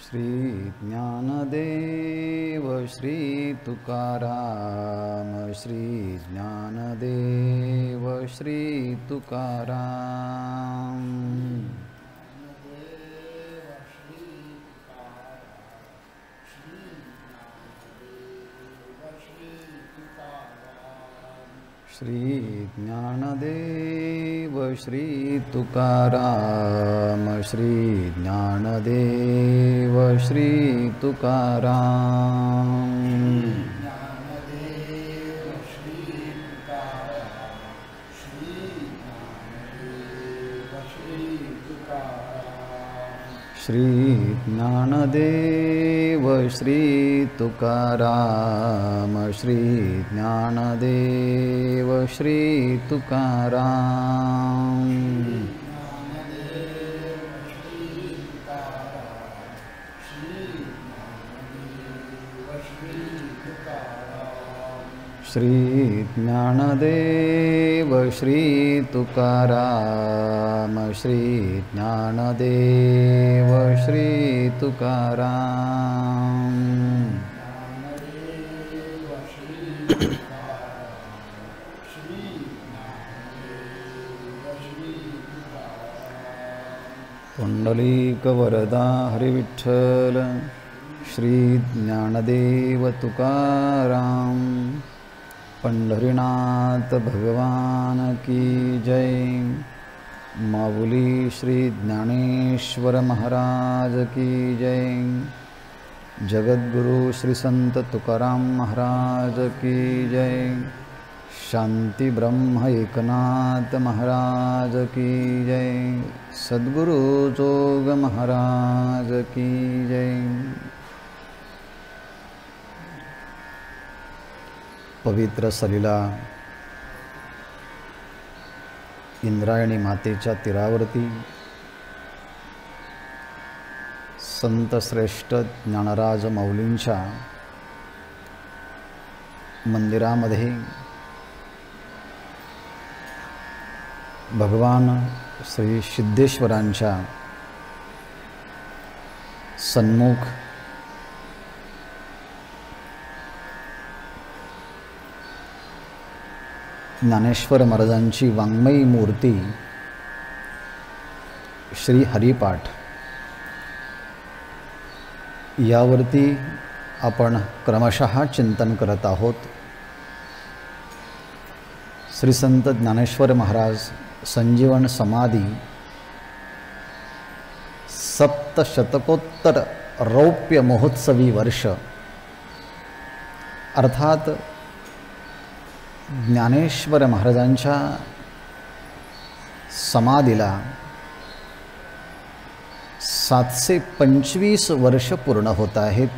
श्री ज्ञानदेव श्री तुकाराम श्री ज्ञानदेव श्री तुकाराम। श्री ज्ञानदेव श्री तुकाराम श्री ज्ञानदेव श्री तुकाराम। श्री ज्ञानदेव श्री तुकाराम श्री ज्ञानदेव श्री तुकाराम। श्री ज्ञानदेव श्री तुकाराम श्री ज्ञानदेव श्री तुकाराम। पुंडलीक वरदा हरिविठ्ठल श्री ज्ञानदेव तुकाराम। पंढरीनाथ भगवान की जय। माऊली श्री ज्ञानेश्वर महाराज की जय। जगद्गुरु श्री संत तुकाराम महाराज की जय। शांति ब्रह्म एकनाथ महाराज की जय। सद्गुरु जोग महाराज की जय। पवित्र सलीला इंद्रायणी मातेच्या तीरावरती संत श्रेष्ठ ज्ञानराज माऊलींच्या मंदिरामध्ये भगवान श्री सिद्धेश्वरांच्या सन्मुख ज्ञानेश्वर महाराजांची वाङ्मयी मूर्ती श्री हरिपाठ यावरती आपण क्रमशः चिंतन करत आहोत। श्री संत ज्ञानेश्वर महाराज संजीवन समाधी सप्तशतकोत्तर रौप्य महोत्सवी वर्ष अर्थात ज्ञानेश्वर महाराजांच्या समाधीला 725 वर्ष पूर्ण होत आहेत।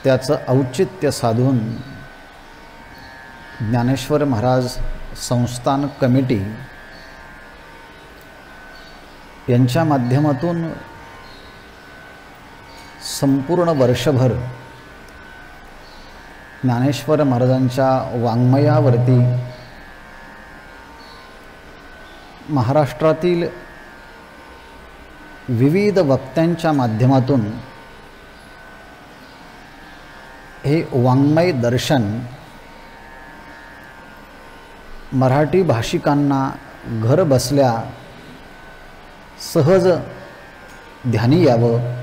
त्याचं औचित्य साधून ज्ञानेश्वर महाराज संस्थान कमिटी यांच्या माध्यमातून संपूर्ण वर्षभर ज्ञानेश्वर महाराजांच्या वाङ्मयावरती महाराष्ट्रातील विविध वक्त्यांच्या माध्यमातून हे वाङ्मय दर्शन मराठी भाषिकांना घर बसल्या सहज ध्यानी यावं,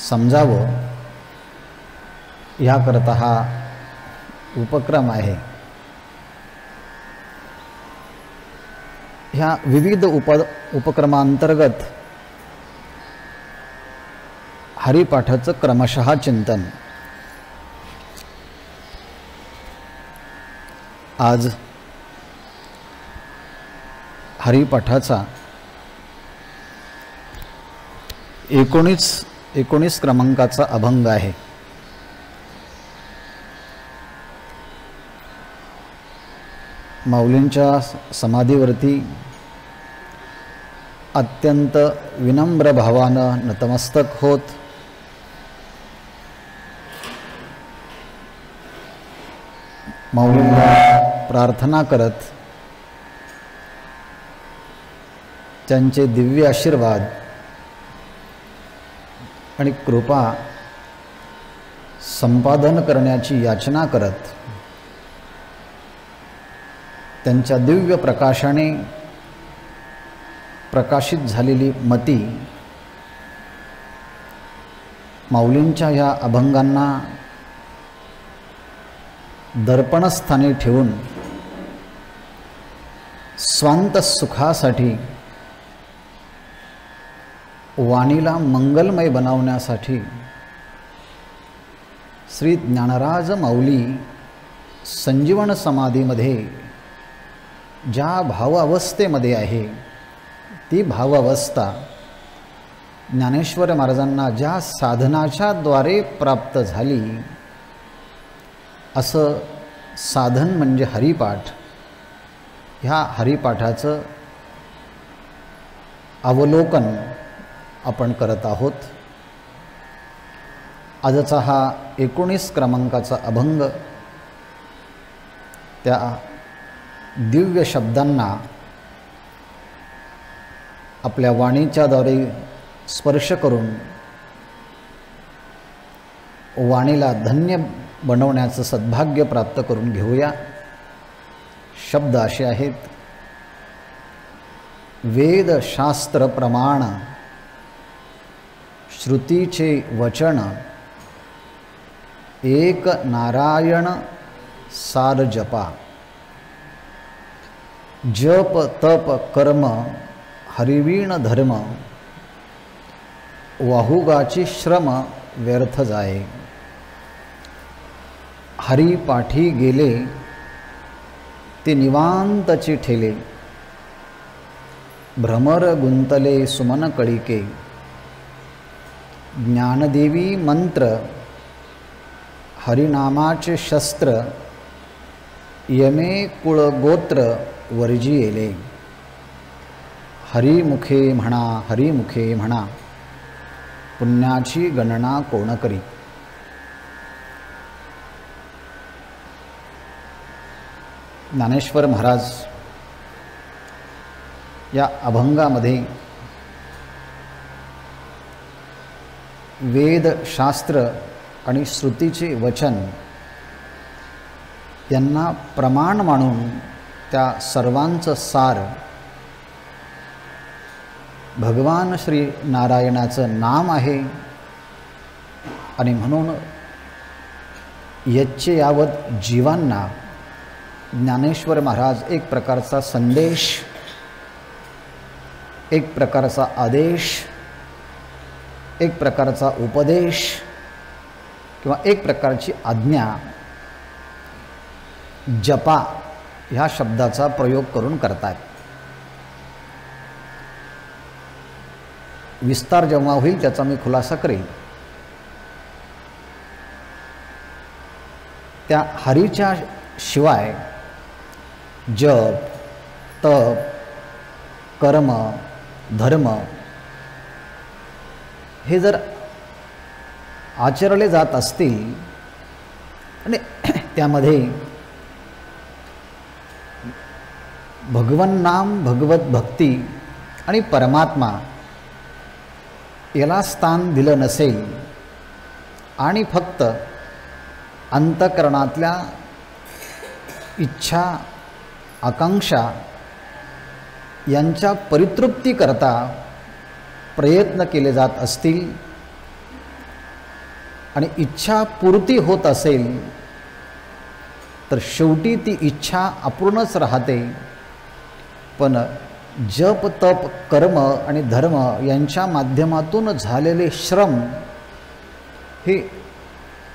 समजावं याकरता हा उपक्रम आहे। ह्या विविध उपक्रमांतर्गत हरिपाठाचं क्रमशः चिंतन आज हरिपाठाचा 19 क्रमांकाचा अभंग आहे। माऊलींच्या समाधीवरती अत्यंत विनम्र भावानं नतमस्तक होत माऊलींना प्रार्थना करत त्यांचे दिव्य आशीर्वाद आणि कृपा संपादन करण्याची याचना करत त्यांच्या दिव्य प्रकाशाने प्रकाशित झालेली मती माऊलींच्या या अभंगांना दर्पणस्थानी ठेवून स्वांत सुखासाठी वाणीला मंगलमय बनवण्यासाठी श्री ज्ञानराज माऊली संजीवन समाधीमध्ये ज्या भावावस्थेमध्ये आहे ती भावावस्था ज्ञानेश्वर महाराजांना ज्या साधनाच्या द्वारे प्राप्त झाली असं साधन म्हणजे हरिपाठ. ह्या हरिपाठाचं अवलोकन आपण करत आहोत. आजचा हा 19 क्रमांकाचा अभंग त्या दिव्य शब्दांना आपल्या वाणीच्याद्वारे स्पर्श करून वाणीला धन्य बनवण्याचं सद्भाग्य प्राप्त करून घेऊया. शब्द असे आहेत. वेद शास्त्र प्रमाण श्रुतीचे वचन एक नारायण सार जपा. जप तप कर्म हरिवीण धर्म वाहुगाची श्रम व्यर्थ जाये. हरिपाठी गेले ते निवांतची ठेले. भ्रमर गुंतले सुमन कळिके. ज्ञानदेवी मंत्र हरिनामाचे शस्त्र यमे कुळ गोत्र वर्जियेले. हरिमुखे म्हणा हरिमुखे म्हणा पुण्याची गणना कोण करी. ज्ञानेश्वर महाराज या अभंगामध्ये वेद शास्त्र आणि श्रुतीचे वचन यांना प्रमाण मानून त्या सर्वांचं सार भगवान श्री नारायणाचं नाम आहे आणि म्हणून यच्चे यावत जीवांना ज्ञानेश्वर महाराज एक प्रकारचा संदेश, एक प्रकारचा आदेश, एक प्रकारचा उपदेश किंवा एक प्रकारची आज्ञा जपा ह्या शब्दाचा प्रयोग करून करतात. विस्तार जेव्हा होईल त्याचा मी खुलासा करेन. त्या हरीच्या शिवाय जप तप कर्म धर्म हे जर आचरले जात असतील आणि त्यामध्ये भगवन नाम भगवत भक्ती आणि परमात्मा याला स्थान दिलं नसेल आणि फक्त अंतःकरणातल्या इच्छा आकांक्षा यांच्या परितृप्तीकरता प्रयत्न केले जात असतील आणि इच्छा पूर्ती होत असेल तर शेवटी ती इच्छा अपूर्णच राहते. पण जप तप कर्म आणि धर्म यांच्या माध्यमातून झालेले श्रम हे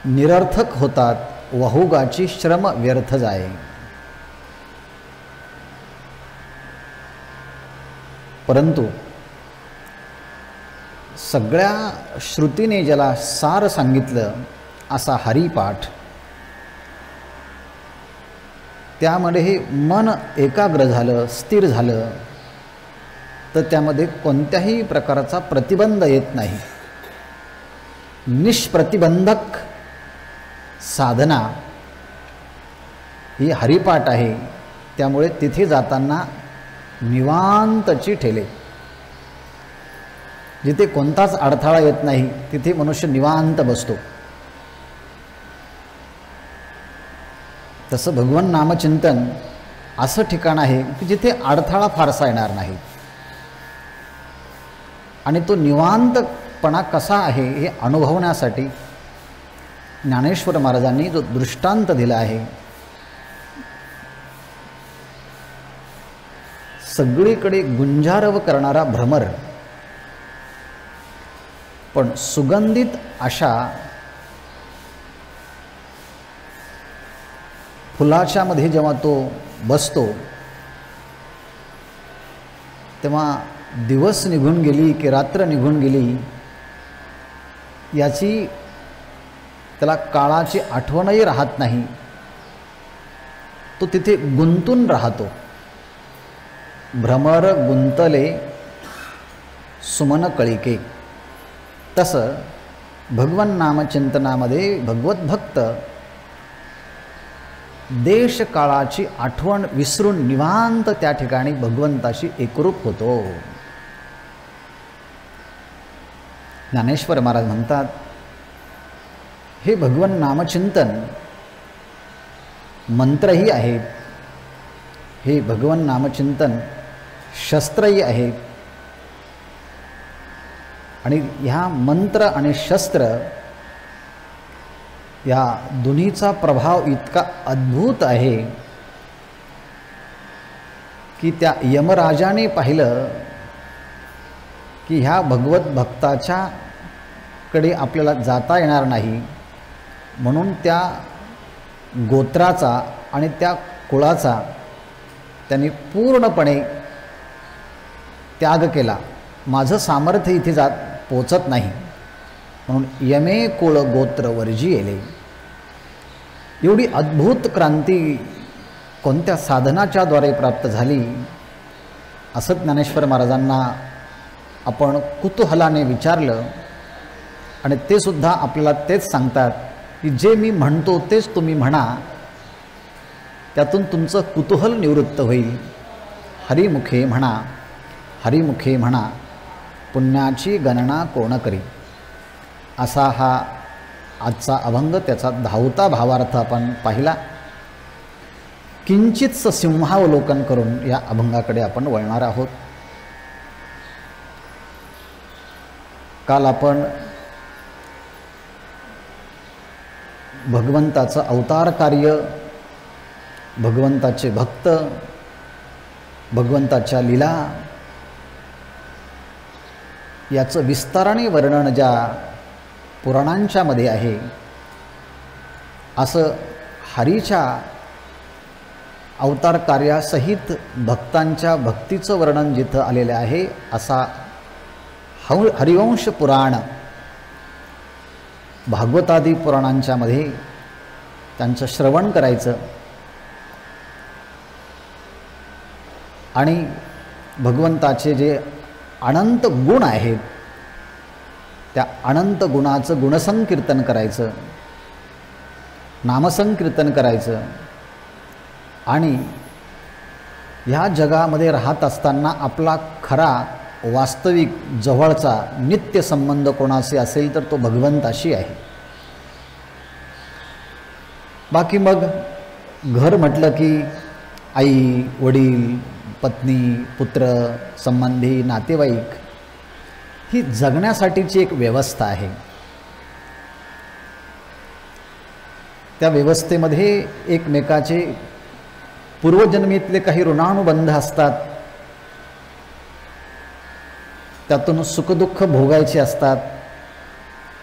निरर्थक होतात. वाहुगाची श्रम व्यर्थ जाये. परंतु सगळ्या श्रुतीने ज्याला सार सांगितलं असा हरिपाठ, त्यामध्ये हे मन एकाग्र झालं, स्थिर झालं तर त्यामध्ये कोणत्याही प्रकारचा प्रतिबंध येत नाही. निष्प्रतिबंधक साधना ही हरिपाठ आहे. त्यामुळे तिथे जाताना निवांतची ठेले. जिथे कोणताच अडथळा येत नाही तिथे मनुष्य निवांत बसतो. तसं भगवान नामचिंतन असं ठिकाण आहे की जिथे अडथळा फारसा येणार नाही. आणि तो निवांतपणा कसा आहे हे अनुभवण्यासाठी ज्ञानेश्वर महाराजांनी जो दृष्टांत दिला आहे, सगळीकडे गुंजारव करणारा भ्रमर, पण सुगंधित अशा फुलाच्या मध्ये जेव्हा तो बसतो तेव्हा दिवस निघून गेली की रात्र निघून गेली याची त्याला काळाची आठवणही राहत नाही. तो तिथे गुंतून राहतो. भ्रमर गुंतले सुमन कळिके. तसं भगवन नामचिंतनामध्ये भगवत भक्त देश काळाची आठवण विसरून निवांत त्या ठिकाणी भगवंताशी एकरूप होतो. ज्ञानेश्वर महाराज म्हणतात, हे भगवन नामचिंतन मंत्रही आहेत, हे भगवन नामचिंतन शस्त्रही आहेत. आणि ह्या मंत्र आणि शस्त्र या दोन्हीचा प्रभाव इतका अद्भुत आहे की त्या यमराजाने पाहिलं की ह्या भगवत भक्ताच्या कडे आपल्याला जाता येणार नाही, म्हणून त्या गोत्राचा आणि त्या कुळाचा त्यांनी पूर्णपणे त्याग केला. माझं सामर्थ्य इथे पोचत नाही, म्हणून यमे कुळ गोत्र वर्जी येले. एवढी अद्भुत क्रांती कोणत्या साधनाच्या द्वारे प्राप्त झाली असं ज्ञानेश्वर महाराजांना आपण कुतूहलाने विचारलं. आणि ते सुद्धा आपल्याला तेच सांगतात की जे मी म्हणतो तेच तुम्ही म्हणा, त्यातून तुमचं कुतूहल निवृत्त होईल. हरिमुखे म्हणा, हरिमुखे म्हणा, पुण्याची गणना कोण करी. असा हा आजचा अभंग, त्याचा 10वा भावार्थ आपण पाहिला. किंचितचं सिंहावलोकन करून या अभंगाकडे आपण वळणार आहोत. काल आपण भगवंताचं अवतार कार्य, भगवंताचे भक्त, भगवंताच्या लीला याचं विस्ताराने वर्णन ज्या पुराणांच्या मध्ये आहे, असं हरीच्या अवतार कार्यासहित भक्तांच्या भक्तीचं वर्णन जिथं आलेलं आहे असा हरिवंश पुराण भागवतादी पुराणांच्या मध्ये त्यांचं श्रवण करायचं आणि भगवंताचे जे अनंत गुण आहेत त्या अनंत गुणाचं गुणसंकीर्तन करायचं, नामसंकीर्तन करायचं. आणि ह्या जगामध्ये राहत असताना आपला खरा वास्तविक जवळचा नित्य संबंध कोणाशी असेल तर तो भगवंताशी आहे. बाकी मग घर म्हटलं की आई वडील पत्नी पुत्र संबंधी नातेवाईक ही जगण्यासाठीची एक व्यवस्था आहे. त्या व्यवस्थेमध्ये एकमेकाचे पूर्वजन्मीतले काही ऋणानुबंध असतात, त्यातून सुखदुःख भोगायचे असतात.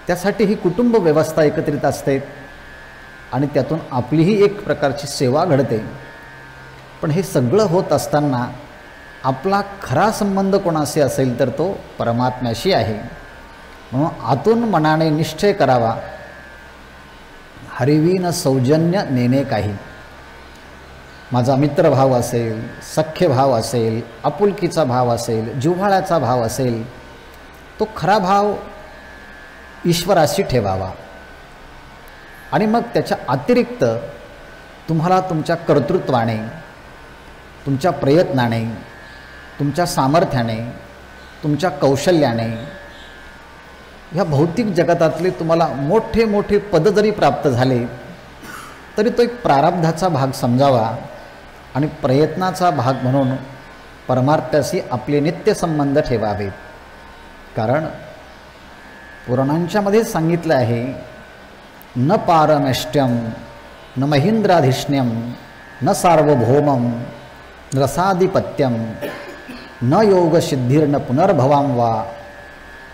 त्यासाठी ही कुटुंब व्यवस्था एकत्रित असते आणि त्यातून आपलीही एक प्रकारची सेवा घडते. पण हे सगळं होत असताना आपला खरा संबंध कोणाशी असेल तर तो परमात्म्याशी आहे. म्हणून आतून मनाने निश्चय करावा, हरिवीन सौजन्य नेणे काही. माझा मित्रभाव असेल, सख्य भाव असेल, आपुलकीचा भाव असेल, जिव्हाळ्याचा भाव असेल, तो खरा भाव ईश्वराशी ठेवावा. आणि मग त्याच्या अतिरिक्त तुम्हाला तुमच्या कर्तृत्वाने, तुमच्या प्रयत्नाने, तुमच्या सामर्थ्याने, तुमच्या कौशल्याने, ह्या भौतिक जगतातले तुम्हाला मोठे मोठे पद जरी प्राप्त झाले तरी तो एक प्रारब्धाचा भाग समजावा आणि प्रयत्नाचा भाग म्हणून परमार्थाशी आपले नित्यसंबंध ठेवावेत. कारण पुराणांच्यामध्ये सांगितलं आहे, न पारमेष्ट्यम न महेंद्राधिष्ण्यम न सार्वभौमम रसाधिपत्यम न योगसिद्धिर्न पुनर्भवाम वा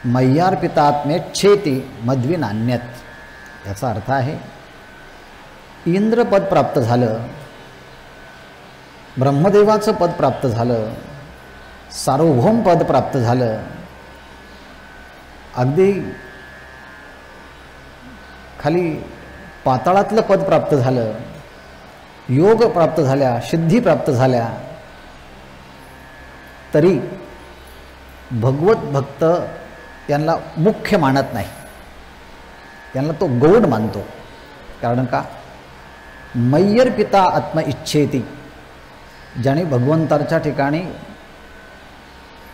मय्यार्पितात्मेच्छेती मद्विनान्यत. याचा अर्थ आहे, इंद्रपद प्राप्त झालं, ब्रह्मदेवाचं पद प्राप्त झालं, सार्वभौम पद प्राप्त झालं, अगदी खाली पाताळातलं पद प्राप्त झालं, योग प्राप्त झाल्या, सिद्धी प्राप्त झाल्या, तरी भगवत भक्त यांना मुख्य मानत नाही, त्यांना तो गौड मानतो. कारण का, मय्यर्पिता आत्म इच्छेती, ज्याने भगवंताच्या ठिकाणी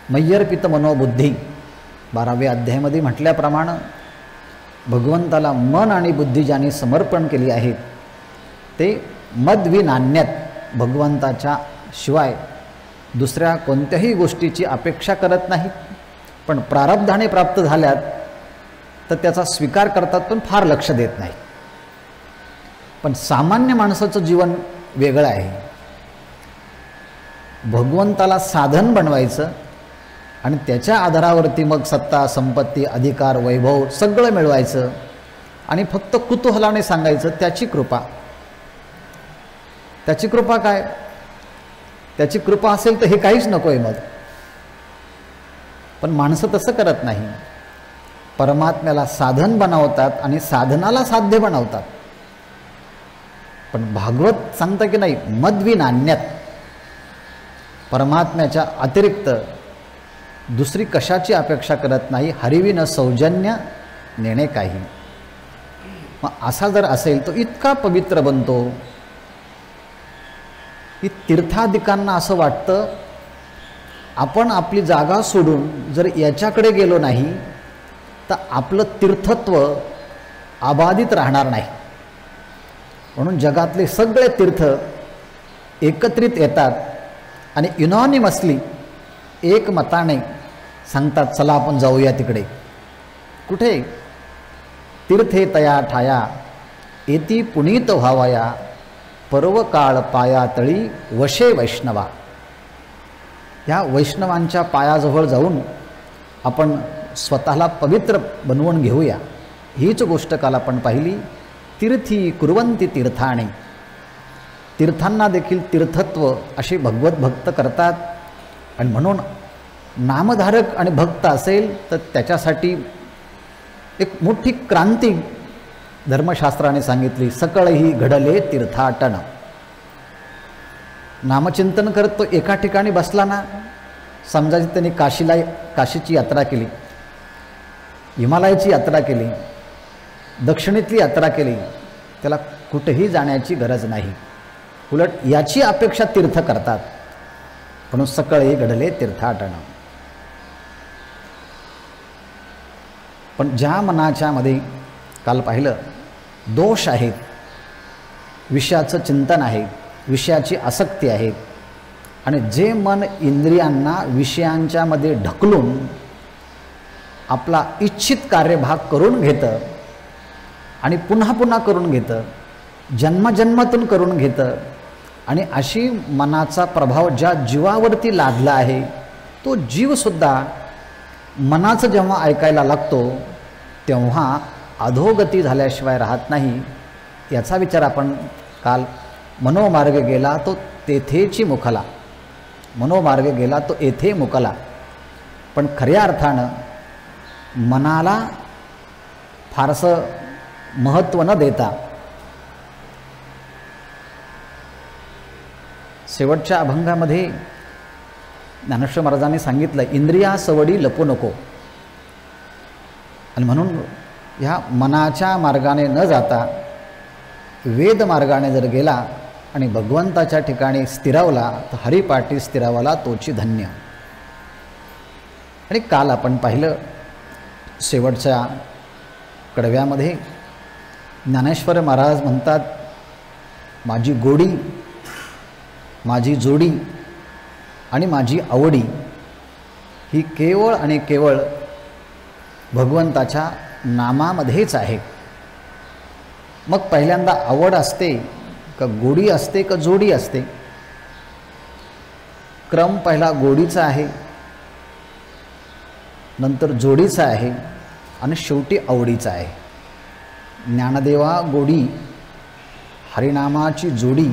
मय्यर्पित मनोबुद्धी 12व्या अध्यायामध्ये म्हटल्याप्रमाणे भगवंताला मन आणि बुद्धी ज्याने समर्पण केली आहेत ते मद्विनान्यत, भगवंताच्या शिवाय दुसऱ्या कोणत्याही गोष्टीची अपेक्षा करत नाहीत. पण प्रारब्धाने प्राप्त झाल्यात तर त्याचा स्वीकार करतात, पण फार लक्ष देत नाही. पण सामान्य माणसाचं जीवन वेगळं आहे. भगवंताला साधन बनवायचं आणि त्याच्या आधारावरती मग सत्ता, संपत्ती, अधिकार, वैभव सगळं मिळवायचं आणि फक्त कुतूहलाने सांगायचं त्याची कृपा. त्याची कृपा काय? त्याची कृपा असेल तर हे काहीच नको आहे मग. पण माणसं तसं करत नाही. परमात्म्याला साधन बनवतात आणि साधनाला साध्य बनवतात. पण भागवत सांगतं की नाही, मद्विनान्यत, परमात्म्याच्या अतिरिक्त दुसरी कशाची अपेक्षा करत नाही. हरिविन सौजन्य नेणे काही. मग असा जर असेल तो इतका पवित्र बनतो की तीर्थादिकांना असं वाटतं आपण आपली जागा सोडून जर याच्याकडे गेलो नाही तर आपलं तीर्थत्व अबाधित राहणार नाही. म्हणून जगातले सगळे तीर्थ एकत्रित येतात आणि युनॉनिमसली एकमताने सांगतात, चला आपण जाऊया तिकडे. कुठे? तीर्थे तया ठाया एती पुनीत व्हावया पर्व काळ पाया तळी वशे वैष्णवा. ह्या वैष्णवांच्या पायाजवळ जाऊन आपण स्वतःला पवित्र बनवून घेऊया. हीच गोष्ट काल आपण पाहिली. तीर्थी कुर्वंती तीर्थाने, तीर्थांना देखील तीर्थत्व असे भगवत भक्त करतात. आणि म्हणून नामधारक आणि भक्त असेल तर त्याच्यासाठी एक मोठी क्रांती धर्मशास्त्राने सांगितली. सकळही घडले तीर्थाटन. नामचिंतन करत तो एका ठिकाणी बसला ना, समजा त्यांनी काशीची यात्रा केली, हिमालयाची यात्रा केली, दक्षिणेतली यात्रा केली, त्याला कुठेही जाण्याची गरज नाही. उलट याची अपेक्षा तीर्थ करतात. म्हणून सकळही घडले तीर्थाटन. पण ज्या मनाच्या मध्ये काल पाहिलं दोष आहेत, विषयाचं चिंतन आहे, विषयाची आसक्ती आहे, आणि जे मन इंद्रियांना विषयांच्या मध्ये ढकलून आपला इच्छित कार्यभाग करून घेतं आणि पुन्हा पुन्हा करून घेतं, जन्मजन्मातून करून घेतं, आणि अशी मनाचा प्रभाव ज्या जीवावरती लादला आहे तो जीवसुद्धा मनाचं जेव्हा ऐकायला लागतो तेव्हा अधोगती झाल्याशिवाय राहत नाही. याचा विचार आपण काल मनोमार्ग गेला तो तेथेची मुखला, मनोमार्ग गेला तो येथे मुकला. पण खऱ्या अर्थानं मनाला फारसं महत्त्व न देता शेवटच्या अभंगामध्ये ज्ञानेश्वर महाराजांनी सांगितलं, इंद्रिया सवडी लपू नको. आणि म्हणून ह्या मनाच्या मार्गाने न जाता वेद मार्गाने जर गेला आणि भगवंताच्या ठिकाणी स्थिरावला तर हरिपाठी स्थिरावला तोची धन्य. आणि काल आपण पाहिलं शेवटच्या कडव्यामध्ये ज्ञानेश्वर महाराज म्हणतात, माझी गोडी, माझी जोडी आणि माझी आवडी ही केवळ आणि केवळ भगवंताच्या नामामध्येच आहे. मग पहिल्यांदा आवड असते का गोडी असते का जोडी असते? क्रम पहिला गोडीचा आहे, नंतर जोडीचा आहे आणि शेवटी आवडीचा आहे. ज्ञानदेवा गोडी, हरिनामाची जोडी,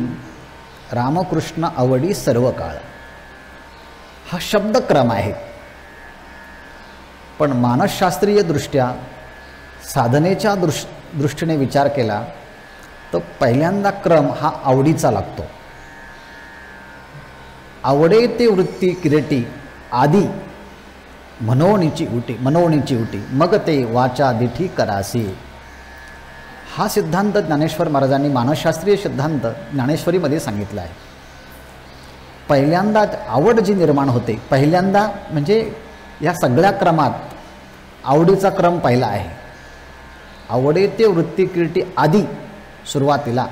रामकृष्ण आवडी सर्व काळ, हा शब्दक्रम आहे. पण मानसशास्त्रीय दृष्ट्या साधनेच्या दृष्टीने विचार केला तर पहिल्यांदा क्रम हा आवडीचा लागतो. आवडे ते वृत्ती किरटी आदी मनोणीची उटी मग ते वाचा दिठी करासी. हा सिद्धांत ज्ञानेश्वर महाराजांनी मानसशास्त्रीय सिद्धांत ज्ञानेश्वरीमध्ये सांगितला आहे. पहिल्यांदा आवड जी निर्माण होते, पहिल्यांदा म्हणजे या सगळ्या क्रमात आवडीचा क्रम पहिला आहे. आवडे ते वृत्ती किरटी आदी सुरुवातीला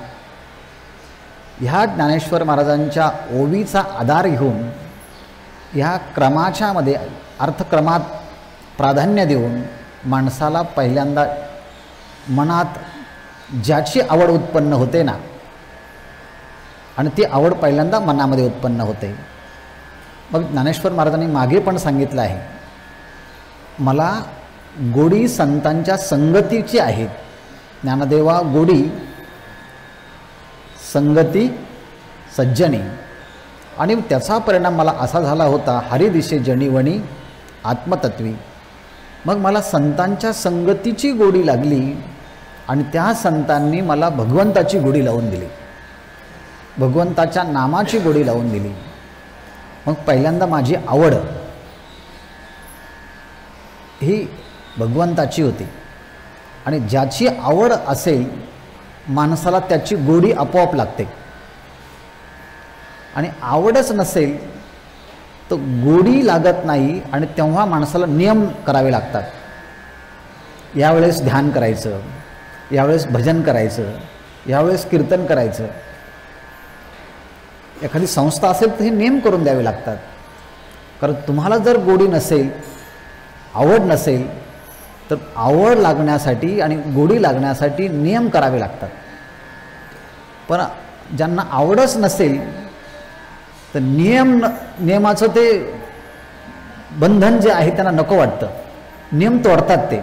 ह्या ज्ञानेश्वर महाराजांच्या ओवीचा आधार घेऊन ह्या क्रमाच्या मध्ये अर्थक्रमात प्राधान्य देऊन माणसाला पहिल्यांदा मनात ज्याची आवड उत्पन्न होते ना, आणि ती आवड पहिल्यांदा मनामध्ये उत्पन्न होते. मग ज्ञानेश्वर महाराजांनी मागे पण सांगितलं आहे, मला गोडी संतांच्या संगतीची आहे. ज्ञानदेवा गोडी संगती सज्जनी, आणि त्याचा परिणाम मला असा झाला होता, हरिदिशे जणीवणी आत्मतत्वी. मग मला संतांच्या संगतीची गोडी लागली आणि त्या संतांनी मला भगवंताची गोडी लावून दिली, भगवंताच्या नामाची गोडी लावून दिली. मग पहिल्यांदा माझी आवड ही भगवंताची होती, आणि ज्याची आवड असेल माणसाला त्याची गोडी आपोआप लागते. आणि आवडच नसेल तर गोडी लागत नाही, आणि तेव्हा माणसाला नियम करावे लागतात. यावेळेस ध्यान करायचं, यावेळेस भजन करायचं, यावेळेस कीर्तन करायचं. एखादी संस्था असेल तर हे नियम करून द्यावे लागतात. कारण तुम्हाला जर गोडी नसेल, आवड नसेल, तर आवड लागण्यासाठी आणि गोडी लागण्यासाठी नियम करावे लागतात. पण ज्यांना आवडच नसेल तर नियमाचं ते बंधन जे आहे त्यांना नको वाटतं, नियम तोडतात. ते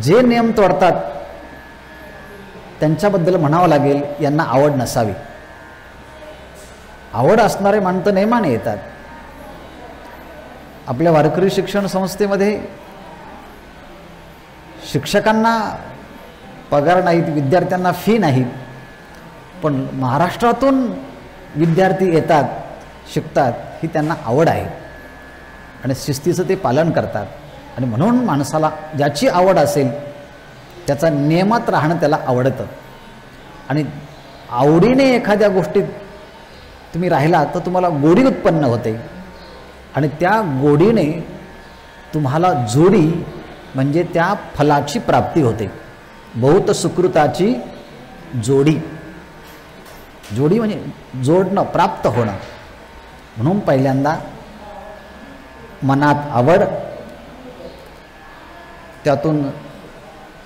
जे नियम तोडतात त्यांच्याबद्दल म्हणावं लागेल यांना आवड नसावी. आवड असणारे माणसं नेमाने येतात. आपल्या वारकरी शिक्षण संस्थेमध्ये शिक्षकांना पगार नाहीत, विद्यार्थ्यांना फी नाहीत, पण महाराष्ट्रातून विद्यार्थी येतात, शिकतात, ही त्यांना आवड आहे आणि शिस्तीचं ते पालन करतात. आणि म्हणून माणसाला ज्याची आवड असेल त्याचा नियमात राहणं त्याला आवडतं. आणि आवडीने एखाद्या गोष्टीत तुम्ही राहिला तर तुम्हाला गोडी उत्पन्न होते, आणि त्या गोडीने तुम्हाला जोडी म्हणजे त्या फलाची प्राप्ती होते. बहुत सुकृताची जोडी, जोडी म्हणजे जोडणं, प्राप्त होणं. म्हणून पहिल्यांदा मनात आवड, त्यातून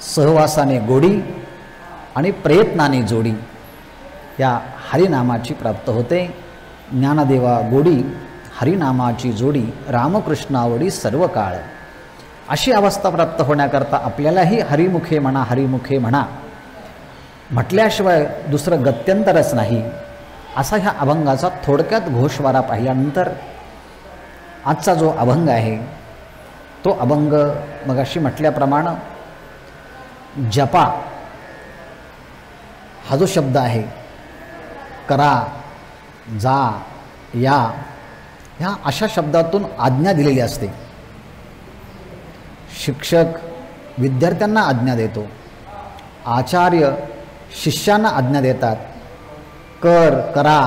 सहवासाने गोडी आणि प्रयत्नाने जोडी, या हरिनामाची प्राप्त होते. ज्ञानदेवा गोडी, हरिनामाची जोडी, रामकृष्णावडी सर्व काळ. अशी अवस्था प्राप्त होण्याकरता आपल्यालाही हरिमुखे म्हणा, हरिमुखे म्हणा म्हटल्याशिवाय दुसरं गत्यंतरच नाही. असा ह्या अभंगाचा थोडक्यात घोषवारा पाहिल्यानंतर आजचा जो अभंग आहे तो अभंग मगाशी म्हटल्याप्रमाणे जपा हा जो शब्द आहे, करा, जा, या, ह्या अशा शब्दातून आज्ञा दिलेली असते. शिक्षक विद्यार्थ्यांना आज्ञा देतो, आचार्य शिष्यांना आज्ञा देतात. कर, करा,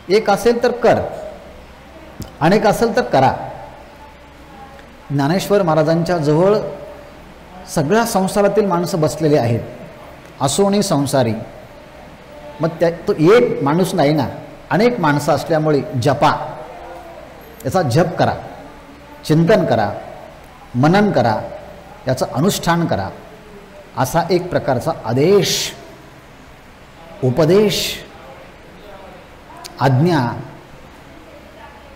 एक असेल तर कर, अनेक असेल तर करा. ज्ञानेश्वर महाराजांच्या जवळ सगळ्या संसारातील माणसं बसलेले आहेत, असोनी संसारी. मग तो एक माणूस नाही ना, अनेक माणसं असल्यामुळे जपा, याचा जप करा, चिंतन करा, मनन करा, याचं अनुष्ठान करा, असा एक प्रकारचा आदेश, उपदेश, आज्ञा,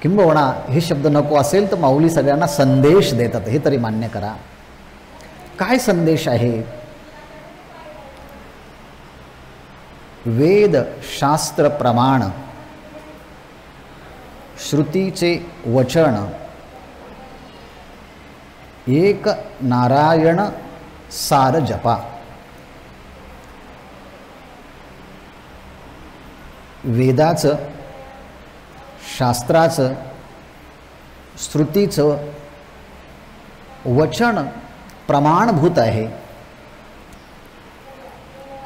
किंबहुना हे शब्द नको असेल तर माऊली सगळ्यांना संदेश देतात, हे तरी मान्य करा. काय संदेश आहे? वेद शास्त्र प्रमाण, श्रुतीचे वचन, एक नारायण सार जपा. वेदाचं, शास्त्राचं, श्रुतीचं वचन प्रमाणभूत आहे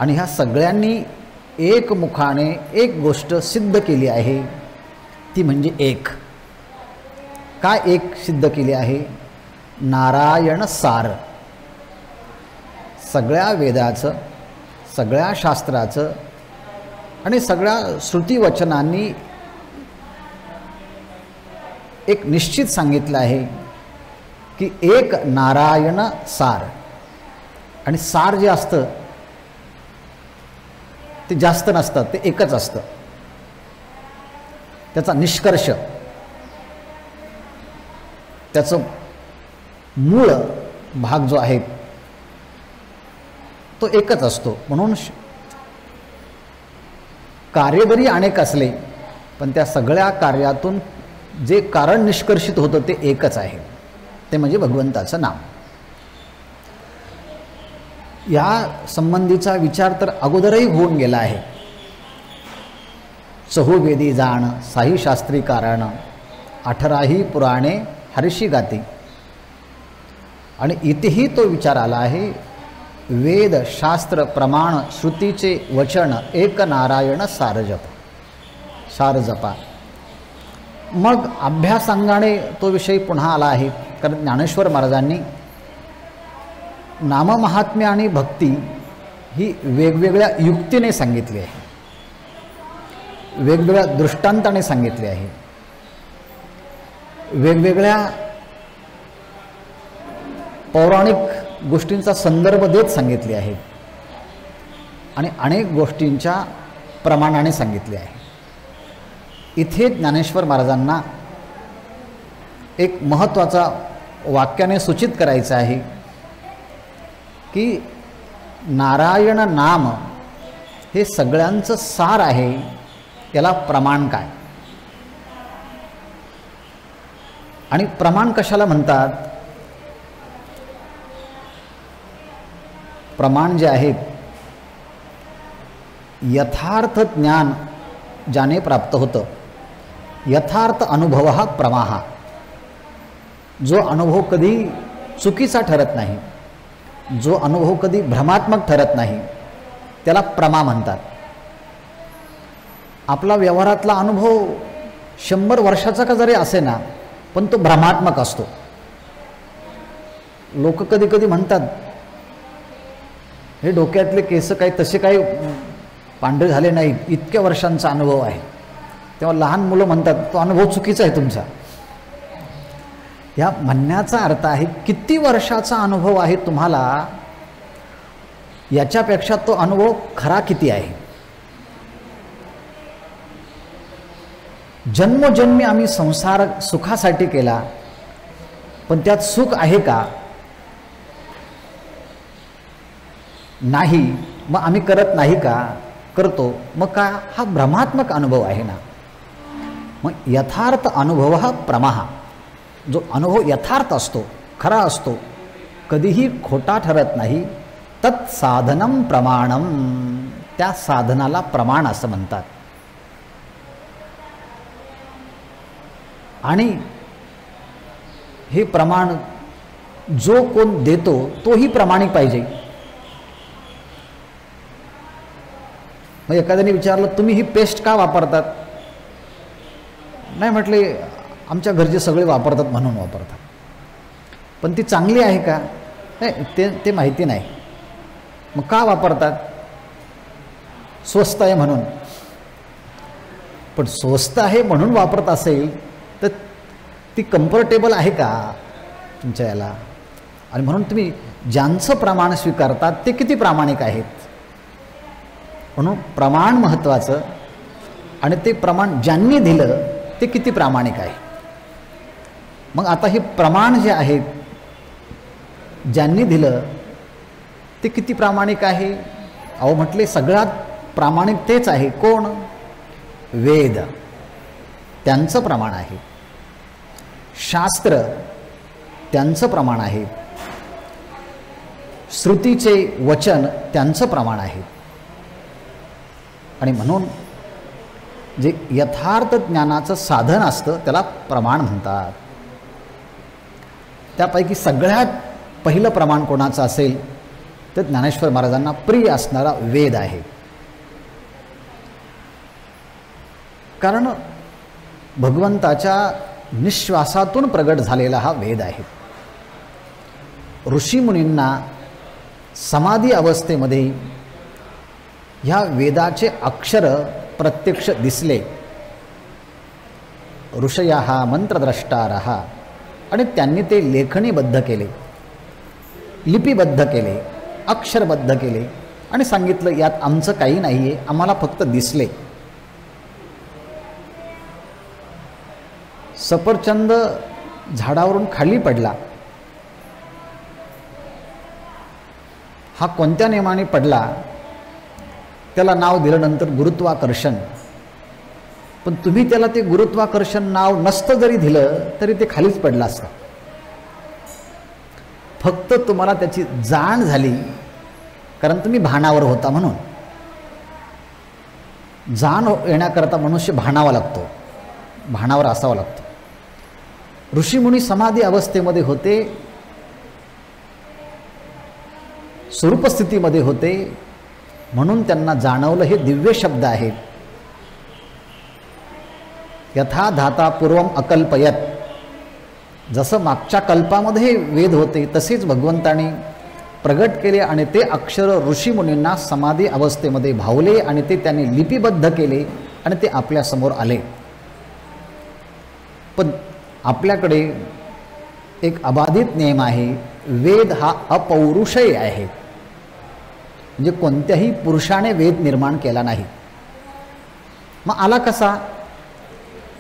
आणि ह्या सगळ्यांनी एकमुखाने एक गोष्ट सिद्ध केली आहे, ती म्हणजे एक. काय एक सिद्ध केली आहे? नारायण सार. सगळ्या वेदाचं, सगळ्या शास्त्राचं आणि सगळ्या श्रुतीवचनांनी एक निश्चित सांगितलं आहे की एक नारायण सार. आणि सार जे असतं ते जास्त नसतं, ते एकच असतं. त्याचा निष्कर्ष, त्याचं मूळ भाग जो आहे तो एकच असतो. म्हणून कार्य जरी अनेक असले पण त्या सगळ्या कार्यातून जे कारण निष्कर्षित होतं ते एकच आहे, ते म्हणजे भगवंताचं नाम. या संबंधीचा विचार तर अगोदरही होऊन गेला आहे. चहुवेदी जाण साही शास्त्री कारण, 18ही पुराणे हर्षी गाती. आणि इथेही तो विचार आला आहे, वेद शास्त्र प्रमाण श्रुतीचे वचन एक नारायण सार जपा. मग अभ्यासांगाने तो विषय पुन्हा आला आहे. कारण ज्ञानेश्वर महाराजांनी नाममहात्म्य आणि भक्ती ही वेगवेगळ्या युक्तीने सांगितली आहे, वेगवेगळ्या दृष्टांताने सांगितले आहे, वेगवेगळ्या पौराणिक गोष्टींचा संदर्भ देत सांगितले आहे आणि अनेक गोष्टींच्या प्रमाणाने सांगितले आहे. इथे ज्ञानेश्वर महाराजांना एक महत्त्वाचा वाक्याने सूचित करायचं आहे की नारायण नाम हे सगळ्यांचं सार आहे, त्याला प्रमाण काय? आणि प्रमाण कशाला म्हणतात? प्रमाण जे आहेत, यथार्थ ज्ञान ज्याने प्राप्त होतं, यथार्थ अनुभव हा प्रमाहा. जो अनुभव कधी चुकीचा ठरत नाही, जो अनुभव कधी भ्रमात्मक ठरत नाही, त्याला प्रमा म्हणतात. आपला व्यवहारातला अनुभव 100 वर्षाचा का जरी असे ना, पण तो भ्रमात्मक असतो. लोक कधी कधी म्हणतात हे डोक्यातले केस काही तसे काही पांढरे झाले नाही, इतक्या वर्षांचा अनुभव आहे. तेव्हा लहान मुलं म्हणतात तो अनुभव चुकीचा आहे तुमचा. या म्हणण्याचा अर्थ आहे किती वर्षाचा अनुभव आहे तुम्हाला, याच्यापेक्षा तो अनुभव खरा किती आहे. जन्मोजन्मी आम्ही संसार सुखासाठी केला, पण त्यात सुख आहे का? नाही. मग आम्ही करत नाही का? करतो. मग का? हा भ्रमात्मक अनुभव आहे ना. मग यथार्थ अनुभव हा प्रमाहा. जो अनुभव यथार्थ असतो, खरा असतो, कधीही खोटा ठरत नाही, तत्साधनम प्रमाणम, त्या साधनाला प्रमाण असं म्हणतात. आणि हे प्रमाण जो कोण देतो तोही प्रामाणिक पाहिजे. मग एखाद्याने विचारलं तुम्ही ही पेस्ट का वापरतात? नाही म्हटले आमच्या घरचे सगळे वापरतात म्हणून वापरतात. पण ती चांगली आहे का? नाही, ते माहिती नाही. मग का वापरतात? स्वस्त आहे म्हणून. पण स्वस्त आहे म्हणून वापरत असेल तर ती कम्फर्टेबल आहे का तुमच्या याला? आणि म्हणून तुम्ही ज्यांचं प्रमाण स्वीकारतात ते किती प्रामाणिक आहेत. म्हणून प्रमाण महत्त्वाचं, आणि ते प्रमाण ज्यांनी दिलं ते किती प्रामाणिक आहे. मग आता हे प्रमाण जे आहेत ज्यांनी दिलं ते किती प्रामाणिक आहे? अहो म्हटले सगळ्यात प्रामाणिक तेच आहे. कोण? वेद, त्यांचं प्रमाण आहे. शास्त्र त्यांचं प्रमाण आहे. श्रुतीचे वचन त्यांचं प्रमाण आहे. आणि म्हणून जे यथार्थ ज्ञानाचं साधन असतं त्याला प्रमाण म्हणतात. त्यापैकी सगळ्यात पहिलं प्रमाण कोणाचं असेल तर ज्ञानेश्वर महाराजांना प्रिय असणारा वेद आहे. कारण भगवंताच्या निश्वासातून प्रगट झालेला हा वेद आहे. ऋषीमुनींना समाधी अवस्थेमध्ये ह्या वेदाचे अक्षर प्रत्यक्ष दिसले. ऋषयः मंत्रद्रष्टारः, आणि त्यांनी ते लेखनीबद्ध केले, लिपिबद्ध केले, अक्षरबद्ध केले आणि सांगितलं यात आमचं काही नाही आहे, आम्हाला फक्त दिसले. सफरचंद झाडावरून खाली पडला, हा कोणत्या नियमाने पडला त्याला नाव दिलं नंतर गुरुत्वाकर्षण. पण तुम्ही त्याला ते गुरुत्वाकर्षण नाव नसतं जरी दिलं तरी ते खालीच पडलं असतं. फक्त तुम्हाला त्याची जाण झाली कारण तुम्ही भानावर होता. म्हणून जाण येण्याकरता मनुष्य भानावा लागतो, भानावर असावा लागतो. ऋषीमुनी समाधी अवस्थेमध्ये होते, स्वरूपस्थितीमध्ये होते, म्हणून त्यांना जाणवलं हे दिव्य शब्द आहेत. यथा धाता पूर्वम अकल्पयत, जसं मागच्या कल्पामध्ये वेद होते तसेच भगवंताने प्रगट केले आणि ते अक्षर ऋषीमुनींना समाधी अवस्थेमध्ये भावले आणि ते त्यांनी लिपिबद्ध केले आणि ते आपल्यासमोर आले. पण आपल्याकडे एक अबाधित नियम आहे, वेद हा अपौरुषेय आहे. म्हणजे कोणत्याही पुरुषाने वेद निर्माण केला नाही. मग आला कसा?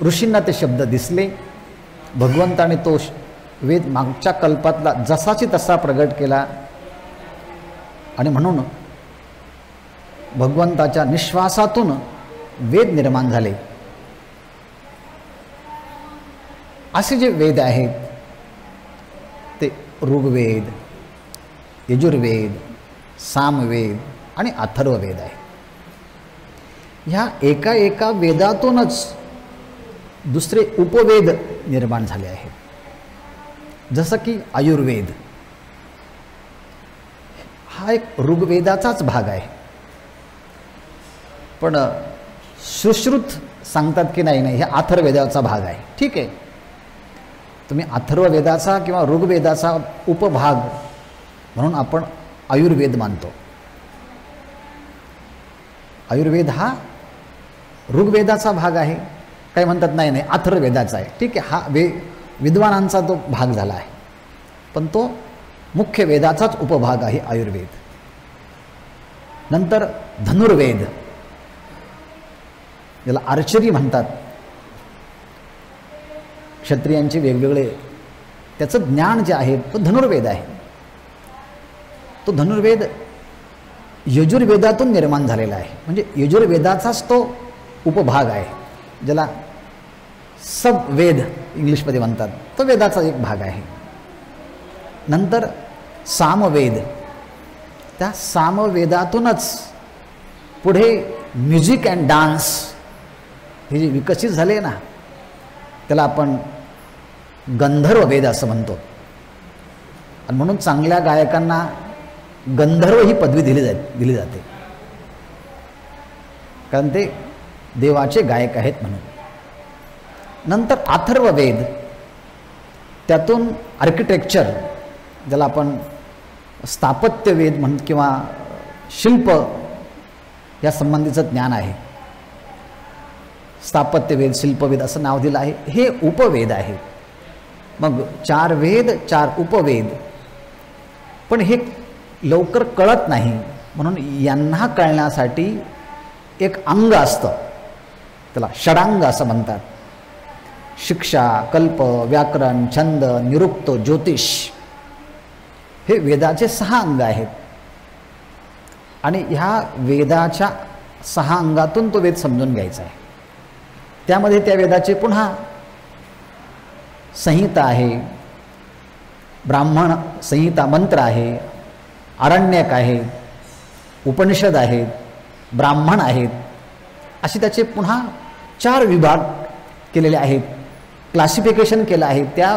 ऋषींना ते शब्द दिसले, भगवंताने तो वेद मागच्या कल्पातला जसाची तसा प्रगट केला आणि म्हणून भगवंताच्या निश्वासातून वेद निर्माण झाले. असे जे वेद आहेत ते ऋग्वेद, यजुर्वेद, सामवेद आणि अथर्ववेद आहे. ह्या एका एका वेदातूनच दुसरे उपवेद निर्माण झाले आहेत. जसं की आयुर्वेद हा एक ऋग्वेदाचाच भाग आहे. पण सुश्रुत सांगतात की नाही नाही, हा अथर्ववेदाचा भाग आहे. ठीक आहे, तुम्ही अथर्ववेदाचा किंवा ऋग्वेदाचा उपभाग म्हणून आपण आयुर्वेद मानतो. आयुर्वेद हा ऋग्वेदाचा भाग आहे. काही म्हणतात नाही नाही अथर्ववेदाचा आहे. ठीक आहे, हा विद्वानांचा तो भाग झाला आहे, पण तो मुख्य वेदाचाच उपभाग आहे आयुर्वेद. नंतर धनुर्वेद, ज्याला आर्चरी म्हणतात, क्षत्रियांचे वेगवेगळे त्याचं ज्ञान जे आहे तो धनुर्वेद आहे. तो धनुर्वेद यजुर्वेदातून निर्माण झालेला आहे. म्हणजे यजुर्वेदाचाच तो उपभाग आहे, ज्याला सब वेद इंग्लिशमध्ये म्हणतात. तो वेदाचा एक भाग आहे. नंतर सामवेद, त्या सामवेदातूनच पुढे म्युझिक अँड डान्स हे जे विकसित झाले ना, त्याला आपण गंधर्व वेद असं म्हणतो. आणि म्हणून चांगल्या गायकांना गंधर्व ही पदवी दिली जाते, कारण ते देवाचे गायक आहेत म्हणून. नंतर अथर्ववेद, त्यातून आर्किटेक्चर, ज्याला आपण स्थापत्यवेद किंवा शिल्प या संबंधीचं ज्ञान आहे. स्थापत्यवेद, शिल्पवेद असं नाव दिलं आहे. हे उपवेद आहे. मग 4 वेद 4 उपवेद, पण हे लवकर कळत नाही, म्हणून यांना कळण्यासाठी एक अंग असतं, त्याला षडांग असं म्हणतात. शिक्षा, कल्प, व्याकरण, छंद, निरुक्त, ज्योतिष हे वेदाचे 6 अंग आहेत. आणि ह्या वेदाच्या 6 अंगातून तो वेद समजून घ्यायचा आहे. त्यामध्ये त्या वेदाचे पुन्हा संहिता आहे, ब्राह्मण संहिता मंत्र आहे, आरण्यक आहे, उपनिषद आहेत, ब्राह्मण आहेत, असे त्याचे पुन्हा 4 विभाग केलेले आहेत. क्लासिफिकेशन केलं आहे त्या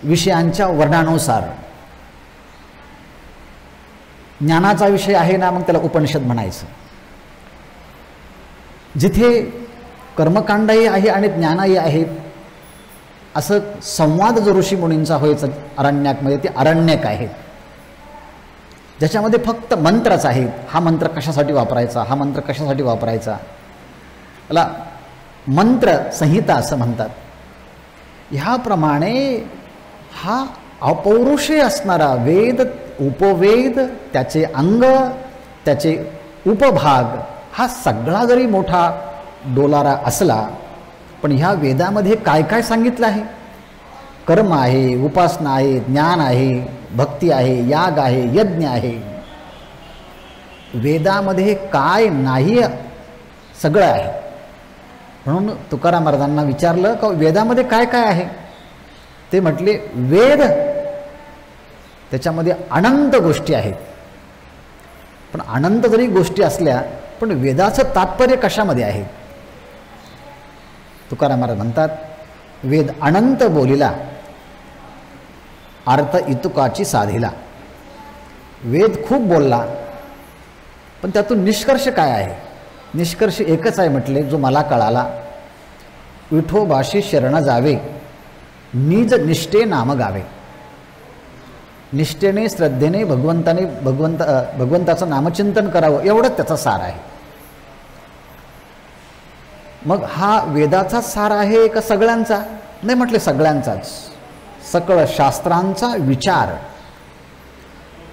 विषयांच्या वर्णानुसार. ज्ञानाचा विषय आहे ना, मग त्याला उपनिषद म्हणायचं. जिथे कर्मकांडही आहे आणि ज्ञानही आहे असं संवाद जो ऋषी मुनींचा व्हायचा अरण्यामध्ये, ते आरण्यक आहेत. ज्याच्यामध्ये फक्त मंत्रच आहेत. हा मंत्र कशासाठी वापरायचा, हा मंत्र कशासाठी वापरायचा, त्याला मंत्र संहिता असं म्हणतात. ह्याप्रमाणे हा अपौरुषेय असणारा वेद, उपवेद, त्याचे अंग, त्याचे उपभाग, हा सगळा जरी मोठा डोलारा असला, पण ह्या वेदामध्ये काय काय सांगितलं आहे. कर्म आहे, उपासना आहे, ज्ञान आहे, भक्ती आहे, याग आहे, यज्ञ आहे. वेदामध्ये काय नाही सगळं आहे. म्हणून तुकाराम महाराजांना विचारलं का वेदामध्ये काय काय आहे. ते म्हटले वेद त्याच्यामध्ये अनंत गोष्टी आहेत. पण अनंत जरी गोष्टी असल्या, पण वेदाचं तात्पर्य कशामध्ये आहे. तुकाराम महाराज म्हणतात, वेद अनंत बोलिला, अर्थ इतुकाची साधिला. वेद खूप बोलला, पण त्यातून निष्कर्ष काय आहे. निष्कर्ष एकच आहे म्हटले, जो मला कळाला. विठोबाशी शरण जावे, निज निष्ठे नाम गावे. निष्ठेने, श्रद्धेने भगवंताचं नामचिंतन करावं, एवढंच त्याचा सार आहे. मग हा वेदाचा सार आहे का सगळ्यांचा. नाही म्हटले सगळ्यांचाच. सकळ शास्त्रांचा विचार,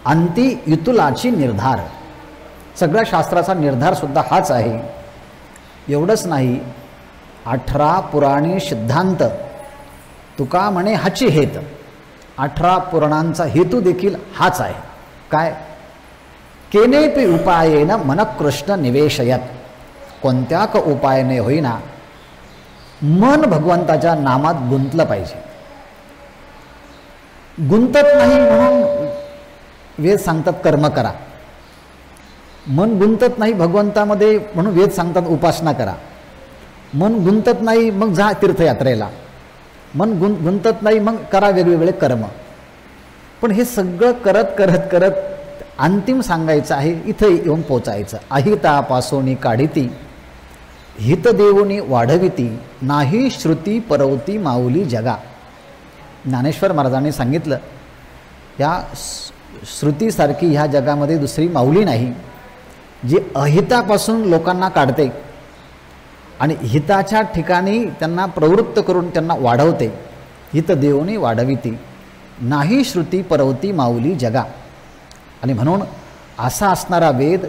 अंती युतुलाची निर्धार. सगळ्या शास्त्राचा निर्धार सुद्धा हाच आहे. एवढंच नाही, 18 पुराणी सिद्धांत तुका म्हणे हाची हेत. 18 पुराणांचा हेतू देखील हाच आहे. काय. केनेपि उपायेन मन कृष्ण निवेशयत. कोणत्या का उपायाने होईना मन भगवंताच्या नामात गुंतलं पाहिजे. गुंतत नाही म्हणून वेद सांगतात कर्म करा. मन गुंतत नाही भगवंतामध्ये म्हणून वेद सांगतात उपासना करा. मन गुंतत नाही मग जा तीर्थयात्रेला. मन गुंतत नाही मग करा वेगवेगळे कर्म. पण हे सगळं करत करत करत अंतिम सांगायचं आहे, इथे येऊन पोचायचं. अहितापासोनी काढिती, हितदेवोनी वाढविती, नाही श्रुती परवती माऊली जगा. ज्ञानेश्वर महाराजांनी सांगितलं, या श्रुतीसारखी ह्या जगामध्ये दुसरी माऊली नाही, जी अहितापासून लोकांना काढते आणि हिताच्या ठिकाणी त्यांना प्रवृत्त करून त्यांना वाढवते. हितदेवोनी वाढविती, नाही श्रुती परवती माऊली जगा. आणि म्हणून असा असणारा वेद,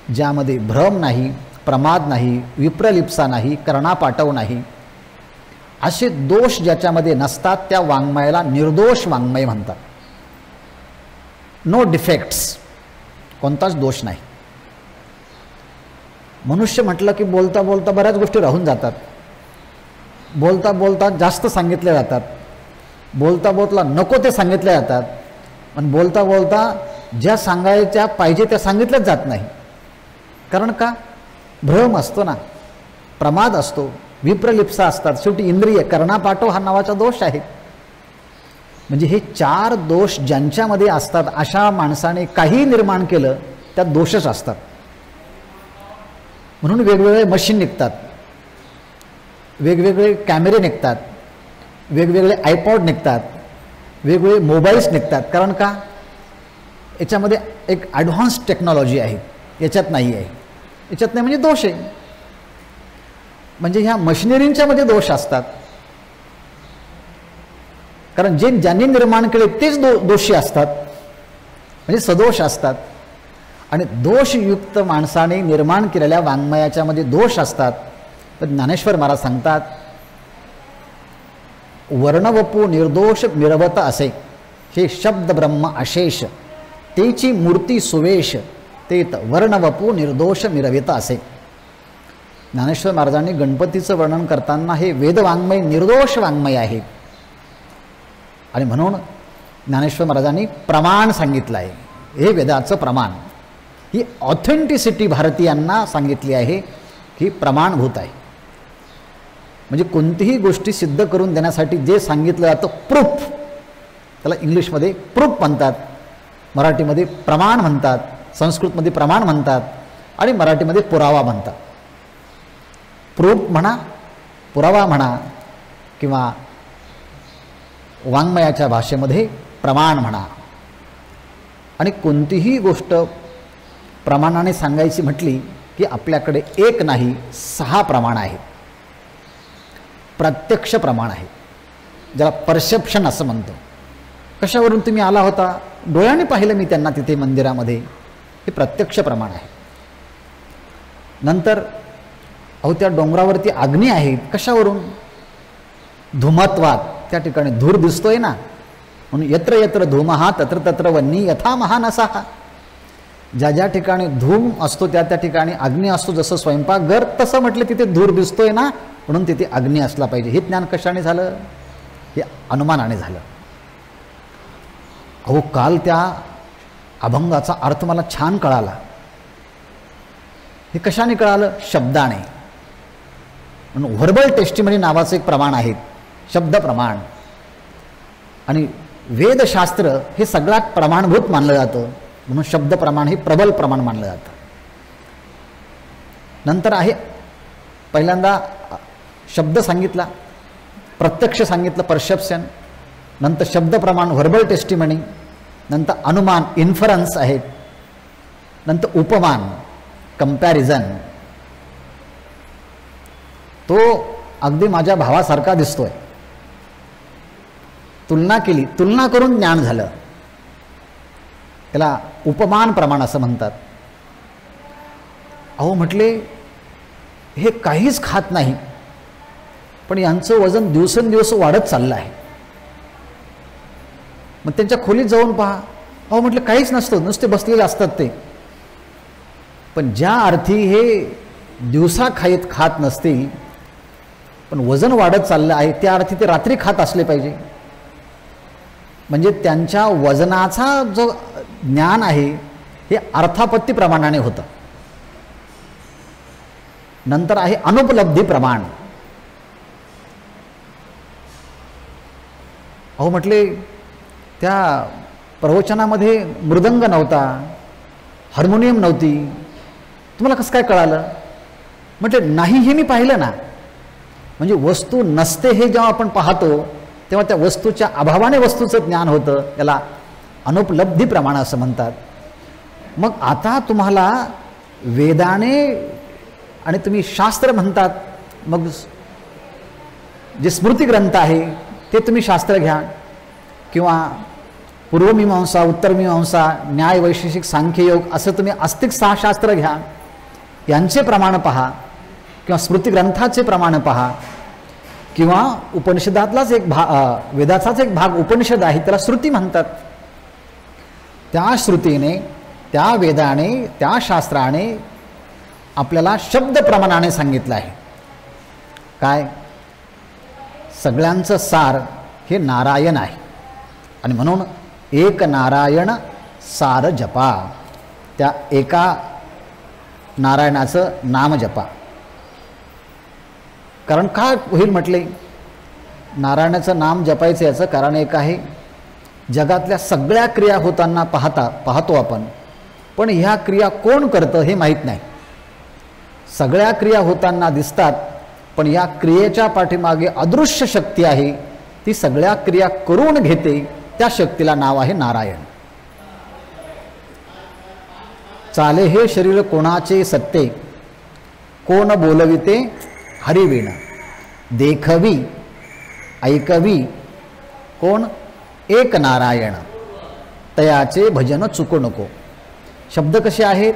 ज्यामध्ये भ्रम नाही, प्रमाद नाही, विप्रलिप्सा नाही, कर्णापाटव नाही, असे दोष ज्याच्यामध्ये नसतात, त्या वाङ्मयाला निर्दोष वाङ्मय म्हणतात. नो डिफेक्ट्स, कोणताच दोष नाही. मनुष्य म्हटलं की बोलता बोलता बऱ्याच गोष्टी राहून जातात. बोलता बोलता जास्त सांगितले जातात. बोलता बोलता नको ते सांगितले जातात. आणि बोलता बोलता ज्या सांगायच्या पाहिजे त्या सांगितल्याच जात नाही. कारण का. भ्रम असतो ना, प्रमाद असतो, विप्रलिप्सा असतात. शेवटी इंद्रिय, कर्णापाटव हा नावाचा दोष आहे. म्हणजे हे 4 दोष ज्यांच्यामध्ये असतात, अशा माणसाने काही निर्माण केलं त्यात दोषच असतात. म्हणून वेगवेगळे मशीन निघतात, वेगवेगळे कॅमेरे निघतात, वेगवेगळे आयपॉड निघतात, वेगवेगळे मोबाईल्स निघतात. कारण का. याच्यामध्ये एक ॲडव्हान्स टेक्नॉलॉजी आहे, याच्यात नाही आहे. याच्यात नाही म्हणजे दोष आहे. म्हणजे ह्या मशिनरींच्यामध्ये दोष असतात, कारण ज्यांनी निर्माण केले तेच दोषी असतात, म्हणजे सदोष असतात. आणि दोषयुक्त माणसाने निर्माण केलेल्या वाङ्मयाच्या मध्ये दोष असतात. तर ज्ञानेश्वर महाराज सांगतात, वर्णवपू निर्दोष मिरवत असे, हे शब्द ब्रह्म अशेष, तेची मूर्ती सुवेश, तेत वर्णवपू निर्दोष मिरवित असे. ज्ञानेश्वर महाराजांनी गणपतीचं वर्णन करताना हे वेदवाङ्मय निर्दोष वाङ्मय आहे. आणि म्हणून ज्ञानेश्वर महाराजांनी प्रमाण सांगितलं आहे. हे वेदाचं प्रमाण, ही ऑथेंटिसिटी भारतीयांना सांगितली आहे की प्रमाणभूत आहे. म्हणजे कोणतीही गोष्टी सिद्ध करून देण्यासाठी जे सांगितलं जातं प्रूफ, त्याला इंग्लिशमध्ये प्रूफ म्हणतात, मराठीमध्ये प्रमाण म्हणतात, संस्कृतमध्ये प्रमाण म्हणतात आणि मराठीमध्ये पुरावा म्हणतात. प्रूफ म्हणा, पुरावा म्हणा, किंवा वाङ्मयाच्या भाषेमध्ये प्रमाण म्हणा. आणि कोणतीही गोष्ट प्रमाणाने सांगायची म्हटली की आपल्याकडे एक नाही 6 प्रमाण आहेत. प्रत्यक्ष प्रमाण आहे, ज्याला परसेप्शन असं म्हणतो. कशावरून तुम्ही आला होता? डोळ्याने पाहिलं मी त्यांना तिथे मंदिरामध्ये, हे प्रत्यक्ष प्रमाण आहे. नंतर अहो त्या डोंगरावरती अग्नी आहेत, कशावरून? धूमत्वात, त्या ठिकाणी धूर दिसतोय ना, म्हणून यत्र यत्र धूमः तत्र तत्र वह्नी यथा महानसः. ज्या ज्या ठिकाणी धूम असतो त्या त्या ठिकाणी अग्नी असतो. जसं स्वयंपाकघर, तसं म्हटलं तिथे धूर दिसतोय ना, म्हणून तिथे अग्नी असला पाहिजे. हे ज्ञान कशाने झालं? हे अनुमानाने झालं. अहो काल त्या अभंगाचा अर्थ मला छान कळाला. हे कशाने कळालं? शब्दाने. म्हणून व्हर्बल टेस्टिमनी नावाचं एक प्रमाण आहे, शब्द प्रमाण. आणि वेदशास्त्र हे सगळ्यात प्रमाणभूत मानलं जातं, म्हणून शब्द प्रमाण हे प्रबल प्रमाण मानलं जातं. नंतर आहे पहिल्यांदा शब्द सांगितला, प्रत्यक्ष सांगितलं परसेप्शन, नंतर शब्द प्रमाण व्हर्बल टेस्टिमनी, नंतर अनुमान इन्फरन्स आहेत, नंतर उपमान कंपॅरिझन. तो अगदी माझ्या भावासारखा दिसतोय, तुलना केली, तुलना करून ज्ञान झालं, त्याला उपमान प्रमाण असं म्हणतात. अहो म्हटले हे काहीच खात नाही, पण यांचं वजन दिवसेंदिवस वाढत चाललं आहे. मग त्यांच्या खोलीत जाऊन पहा. अहो म्हटलं काहीच नसतं, नुसते बसलेले असतात ते. पण ज्या अर्थी हे दिवसा खात नसतील पण वजन वाढत चाललं आहे, त्या अर्थी ते रात्री खात असले पाहिजे. म्हणजे त्यांच्या वजनाचा जो ज्ञान आहे हे अर्थापत्ती प्रमाणाने होतं. नंतर आहे अनुपलब्धी प्रमाण. अहो म्हटले त्या प्रवचनामध्ये मृदंग नव्हता, हार्मोनियम नव्हती, तुम्हाला कसं काय कळालं? म्हटले नाही, हे मी पाहिलं ना. म्हणजे वस्तू नसते हे जेव्हा आपण पाहतो तेव्हा त्या वस्तूच्या अभावाने वस्तूचं ज्ञान होतं, याला अनुपलब्धी प्रमाण असं म्हणतात. मग आता तुम्हाला वेदाने आणि तुम्ही शास्त्र म्हणतात, मग जे स्मृती ग्रंथ आहे ते तुम्ही शास्त्र घ्या, किंवा पूर्वमीमांसा, उत्तरमीमांसा, न्याय, वैशेषिक, सांख्ययोग असं तुम्ही आस्तिक 6 शास्त्र घ्या, यांचे प्रमाण पहा, किंवा स्मृती ग्रंथाचे प्रमाण पहा, किंवा उपनिषदातलाच एक वेदाचाच एक भाग उपनिषद आहे, त्याला श्रुती म्हणतात. त्या श्रुतीने, त्या वेदाने, त्या शास्त्राने आपल्याला शब्द प्रमाणाने सांगितलं आहे. काय? सगळ्यांचं सार हे नारायण आहे. आणि म्हणून एक नारायण सार जपा, त्या एका नारायणाचं नाम जपा. कारण काय होईल म्हटले, नारायणाचं नाम जपायचं याचं कारण एक आहे, जगातल्या सगळ्या क्रिया होताना पाहतो आपण, पण ह्या क्रिया कोण करतं हे माहीत नाही. सगळ्या क्रिया होताना दिसतात, पण या क्रियेच्या पाठीमागे अदृश्य शक्ती आहे, ती सगळ्या क्रिया करून घेते, त्या शक्तीला नाव आहे नारायण. चाले हे शरीर कोणाचे सत्ते, कोण बोलविते हरिवीण, देखवी ऐकवी कोण एक नारायण, तयाचे भजन चुकू नको. शब्द कसे आहेत?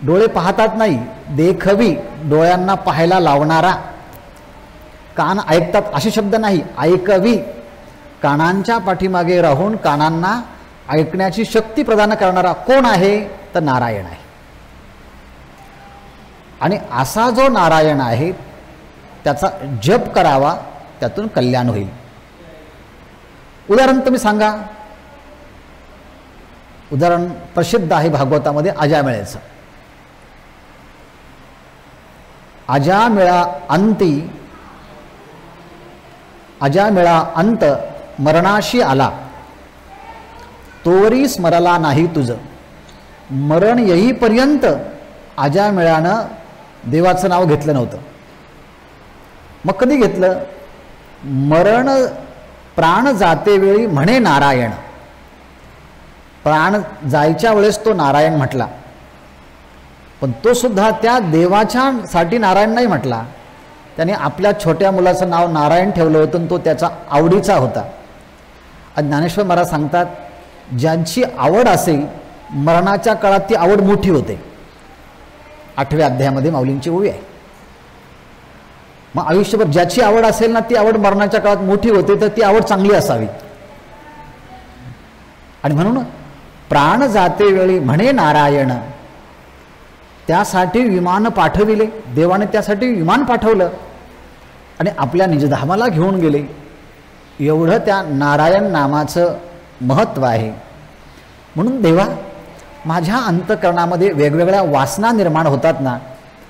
डोळे पाहतात नाही, देखवी डोळ्यांना पाहायला लावणारा, कान ऐकतात असे शब्द नाही, ऐकवी कानांच्या पाठीमागे राहून कानांना ऐकण्याची शक्ती प्रदान करणारा कोण आहे? तर नारायण आहे. आणि असा जो नारायण आहे त्याचा जप करावा, त्यातून कल्याण होईल. उदाहरण तुम्ही सांगा. उदाहरण प्रसिद्ध आहे भागवतामध्ये अजामिळेचं. अजामिळा अंती, अजामिळा अंत मरणाशी आला, तोवरी स्मरला नाही तुझ. मरण येईपर्यंत अजामिळानं देवाचं नाव घेतलं नव्हतं. मग कधी घेतलं? मरण प्राण जाते वेळी म्हणे नारायण. प्राण जायच्या वेळेस तो नारायण म्हटला, पण तो सुद्धा त्या देवाच्या साठी नारायण नाही म्हटला. त्याने आपल्या छोट्या मुलाचं नाव नारायण ठेवलं होतं, तो त्याचा आवडीचा होता. ज्ञानेश्वर महाराज सांगतात, ज्यांची आवड असेल मरणाच्या काळात ती आवड मोठी होते. 8व्या अध्यायामध्ये माऊलींची ओवी आहे. मग आयुष्यभर ज्याची आवड असेल ना, ती आवड मरणाच्या काळात मोठी होते, तर ती आवड चांगली असावी. आणि म्हणून प्राण जाते वेळी म्हणे नारायण, त्यासाठी विमान पाठविले. देवाने त्यासाठी विमान पाठवलं आणि आपल्या निजधामाला घेऊन गेले. एवढं त्या नारायण नामाचं महत्त्व आहे. म्हणून देवा, माझ्या अंतःकरणामध्ये वेगवेगळ्या वासना निर्माण होतात ना,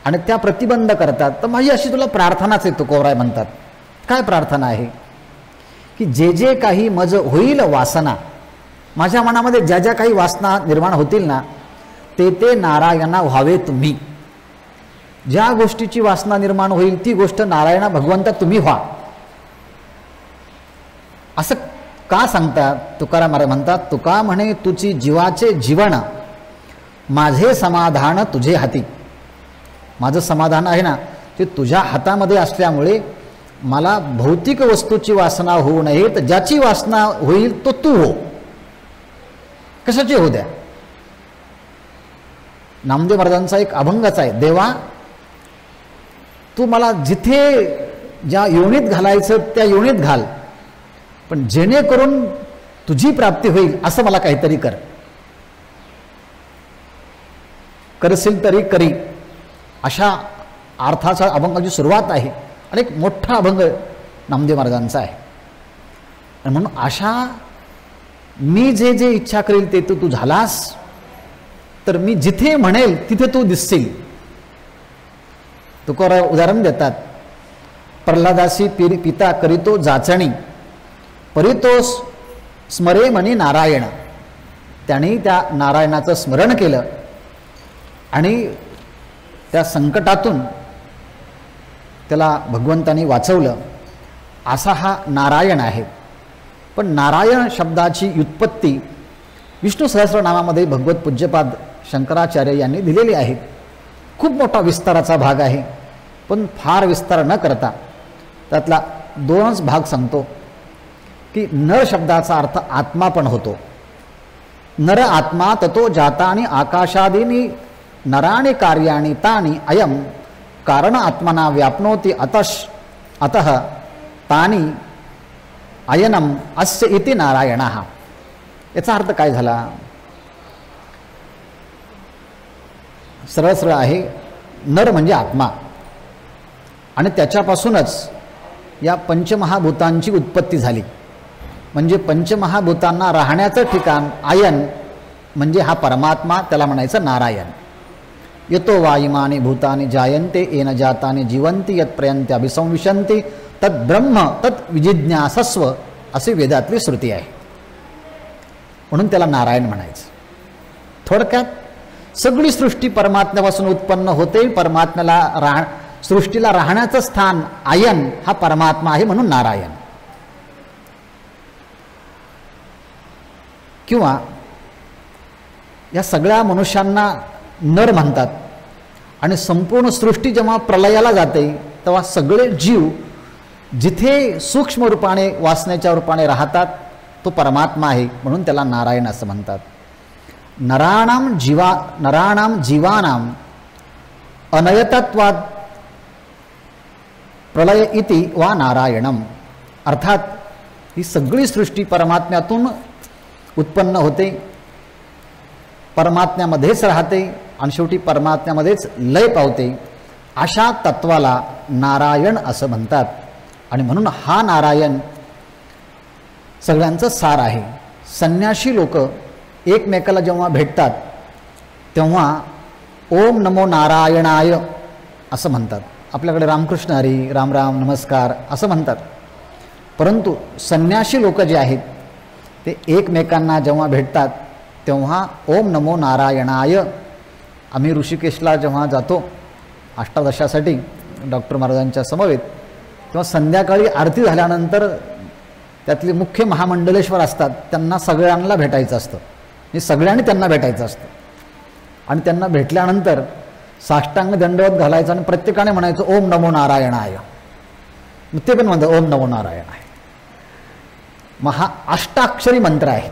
आणि त्या प्रतिबंध करतात, तर माझी अशी तुला प्रार्थनाच आहे. तुकोबराय म्हणतात, काय प्रार्थना आहे? की जे जे काही मज होईल वासना, माझ्या मनामध्ये ज्या ज्या काही वासना निर्माण होतील ना, ते ते नारायणा व्हावे तुम्ही. ज्या गोष्टीची वासना निर्माण होईल ती गोष्ट नारायणा भगवंता तुम्ही व्हा. असं का सांगतात? तुकाराम महाराज म्हणतात, तुका म्हणे तुझी जीवाचे जीवन, माझे समाधान तुझे हाती. माझं समाधान आहे ना, ते तुझ्या हातामध्ये असल्यामुळे मला भौतिक वस्तूची वासना होऊ नये, तर ज्याची वासना होईल तो तू हो. कशाची होऊ द्या. नामदेव महाराजांचा एक अभंगच आहे, देवा तू मला जिथे ज्या योनीत घालायचं त्या योनीत घाल, पण जेणेकरून तुझी प्राप्ती होईल असं मला काहीतरी कर. करशील तरी करी, अशा अर्थाचा अभंगाची सुरुवात आहे. आणि एक मोठा अभंग नामदेव महाराजांचा आहे. आणि म्हणून अशा मी जे जे इच्छा करेल ते तू झालास, तर मी जिथे म्हणेल तिथे तू दिसशील. तुकोबराय उदाहरण देतात, प्रल्हादासी पिता करीतो जाचणी, परितोष स्मरे म्हणे नारायण. त्याने त्या नारायणाचं स्मरण केलं आणि त्या संकटातून त्याला भगवंतानी वाचवलं. असा हा नारायण आहे. पण नारायण शब्दाची व्युत्पत्ती विष्णू सहस्रनामामध्ये भगवत पूज्यपाद शंकराचार्य यांनी दिलेली आहे. खूप मोठा विस्ताराचा भाग आहे, पण फार विस्तार न करता त्यातला 2च भाग सांगतो. की नर शब्दाचा अर्थ आत्मा पण होतो. नर आत्मा ततो जाता आणि आकाशादीनी नराणी कार्याणी तानी अयम कारण आत्मना व्यापनोति अतः तानी अयनम अस्य इति नारायणः. याचा अर्थ काय झाला? सरळ सरळ आहे. नर म्हणजे आत्मा, आणि त्याच्यापासूनच या पंचमहाभूतांची उत्पत्ती झाली. म्हणजे पंचमहाभूतांना राहण्याचं ठिकाण आयन म्हणजे हा परमात्मा, त्याला म्हणायचं नारायण. यतो वायुमानी भूतानि जायन्ते येन जातानि जीवन्ति यत्प्रयन्ते अभिसंविशन्ति तत् ब्रह्म तत् विजिज्ञासस्व अशी वेदातली श्रुती आहे. म्हणून त्याला नारायण म्हणायचं. थोडक्यात सगळी सृष्टी परमात्म्यापासून उत्पन्न होते. परमात्म्याला सृष्टीला राहण्याचं स्थान आयन हा परमात्मा आहे, म्हणून नारायण. किंवा या सगळ्या मनुष्यांना नर म्हणतात. आणि संपूर्ण सृष्टी जेव्हा प्रलयाला जाते तेव्हा सगळे जीव जिथे सूक्ष्म रूपाने वासनेच्या रूपाने राहतात तो परमात्मा आहे, म्हणून त्याला नारायण असं म्हणतात. नराणाम जीवानाम अनयतत्वाद प्रलय इति वा नारायणम. अर्थात ही सगळी सृष्टी परमात्म्यातून उत्पन्न होते, परमात्म्यामध्येच राहते आणि शेवटी परमात्म्यामध्येच लय पावते. अशा तत्वाला नारायण असं म्हणतात. आणि म्हणून हा नारायण सगळ्यांचं सार आहे. संन्याशी लोक एकमेकाला जेव्हा भेटतात तेव्हा ओम नमो नारायणाय असं म्हणतात. आपल्याकडे रामकृष्ण हरी, राम राम, नमस्कार असं म्हणतात. परंतु संन्याशी लोक जे आहेत ते एकमेकांना जेव्हा भेटतात तेव्हा ओम नमो नारायणाय. आम्ही ऋषिकेशला जेव्हा जातो अष्टादशासाठी डॉक्टर महाराजांच्या समवेत, तेव्हा संध्याकाळी आरती झाल्यानंतर त्यातले मुख्य महामंडलेश्वर असतात, त्यांना सगळ्यांना भेटायचं असतं. हे सगळ्यांनी त्यांना भेटायचं असतं. आणि त्यांना भेटल्यानंतर साष्टांग दंडवत घालायचं आणि प्रत्येकाने म्हणायचं ओम नमो नारायणाय. मग ते पण म्हणतात ओम नमो नारायणाय. मग हा अष्टाक्षरी मंत्र आहे.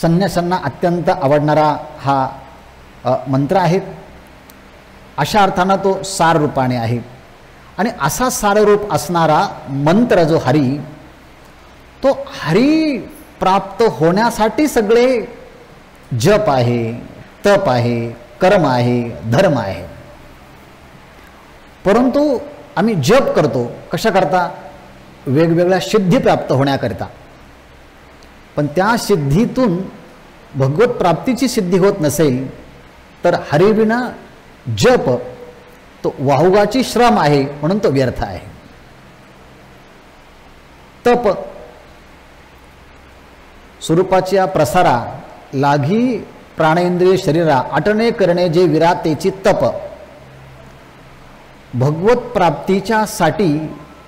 संन्यासांना अत्यंत आवडणारा हा मंत्र आहे. अशा अर्थानं तो सार रूपाने आहे. आणि असा साररूप असणारा मंत्र जो हरी, तो हरी प्राप्त होण्यासाठी सगळे जप आहे, तप आहे, कर्म आहे, धर्म आहे. परंतु आम्ही जप करतो कशाकरता? वेगवेगळ्या सिद्धी प्राप्त होण्याकरिता. पण त्या सिद्धीतून भगवत प्राप्तीची सिद्धी होत नसेल तर हरिविना जप तो वाहुगाची श्रम आहे, म्हणून तो व्यर्थ आहे. तप स्वरूपाच्या प्रसारा लागी प्राणेंद्रिय शरीरा अटणे करणे जे विरातेची तप. भगवत प्राप्तीच्या साठी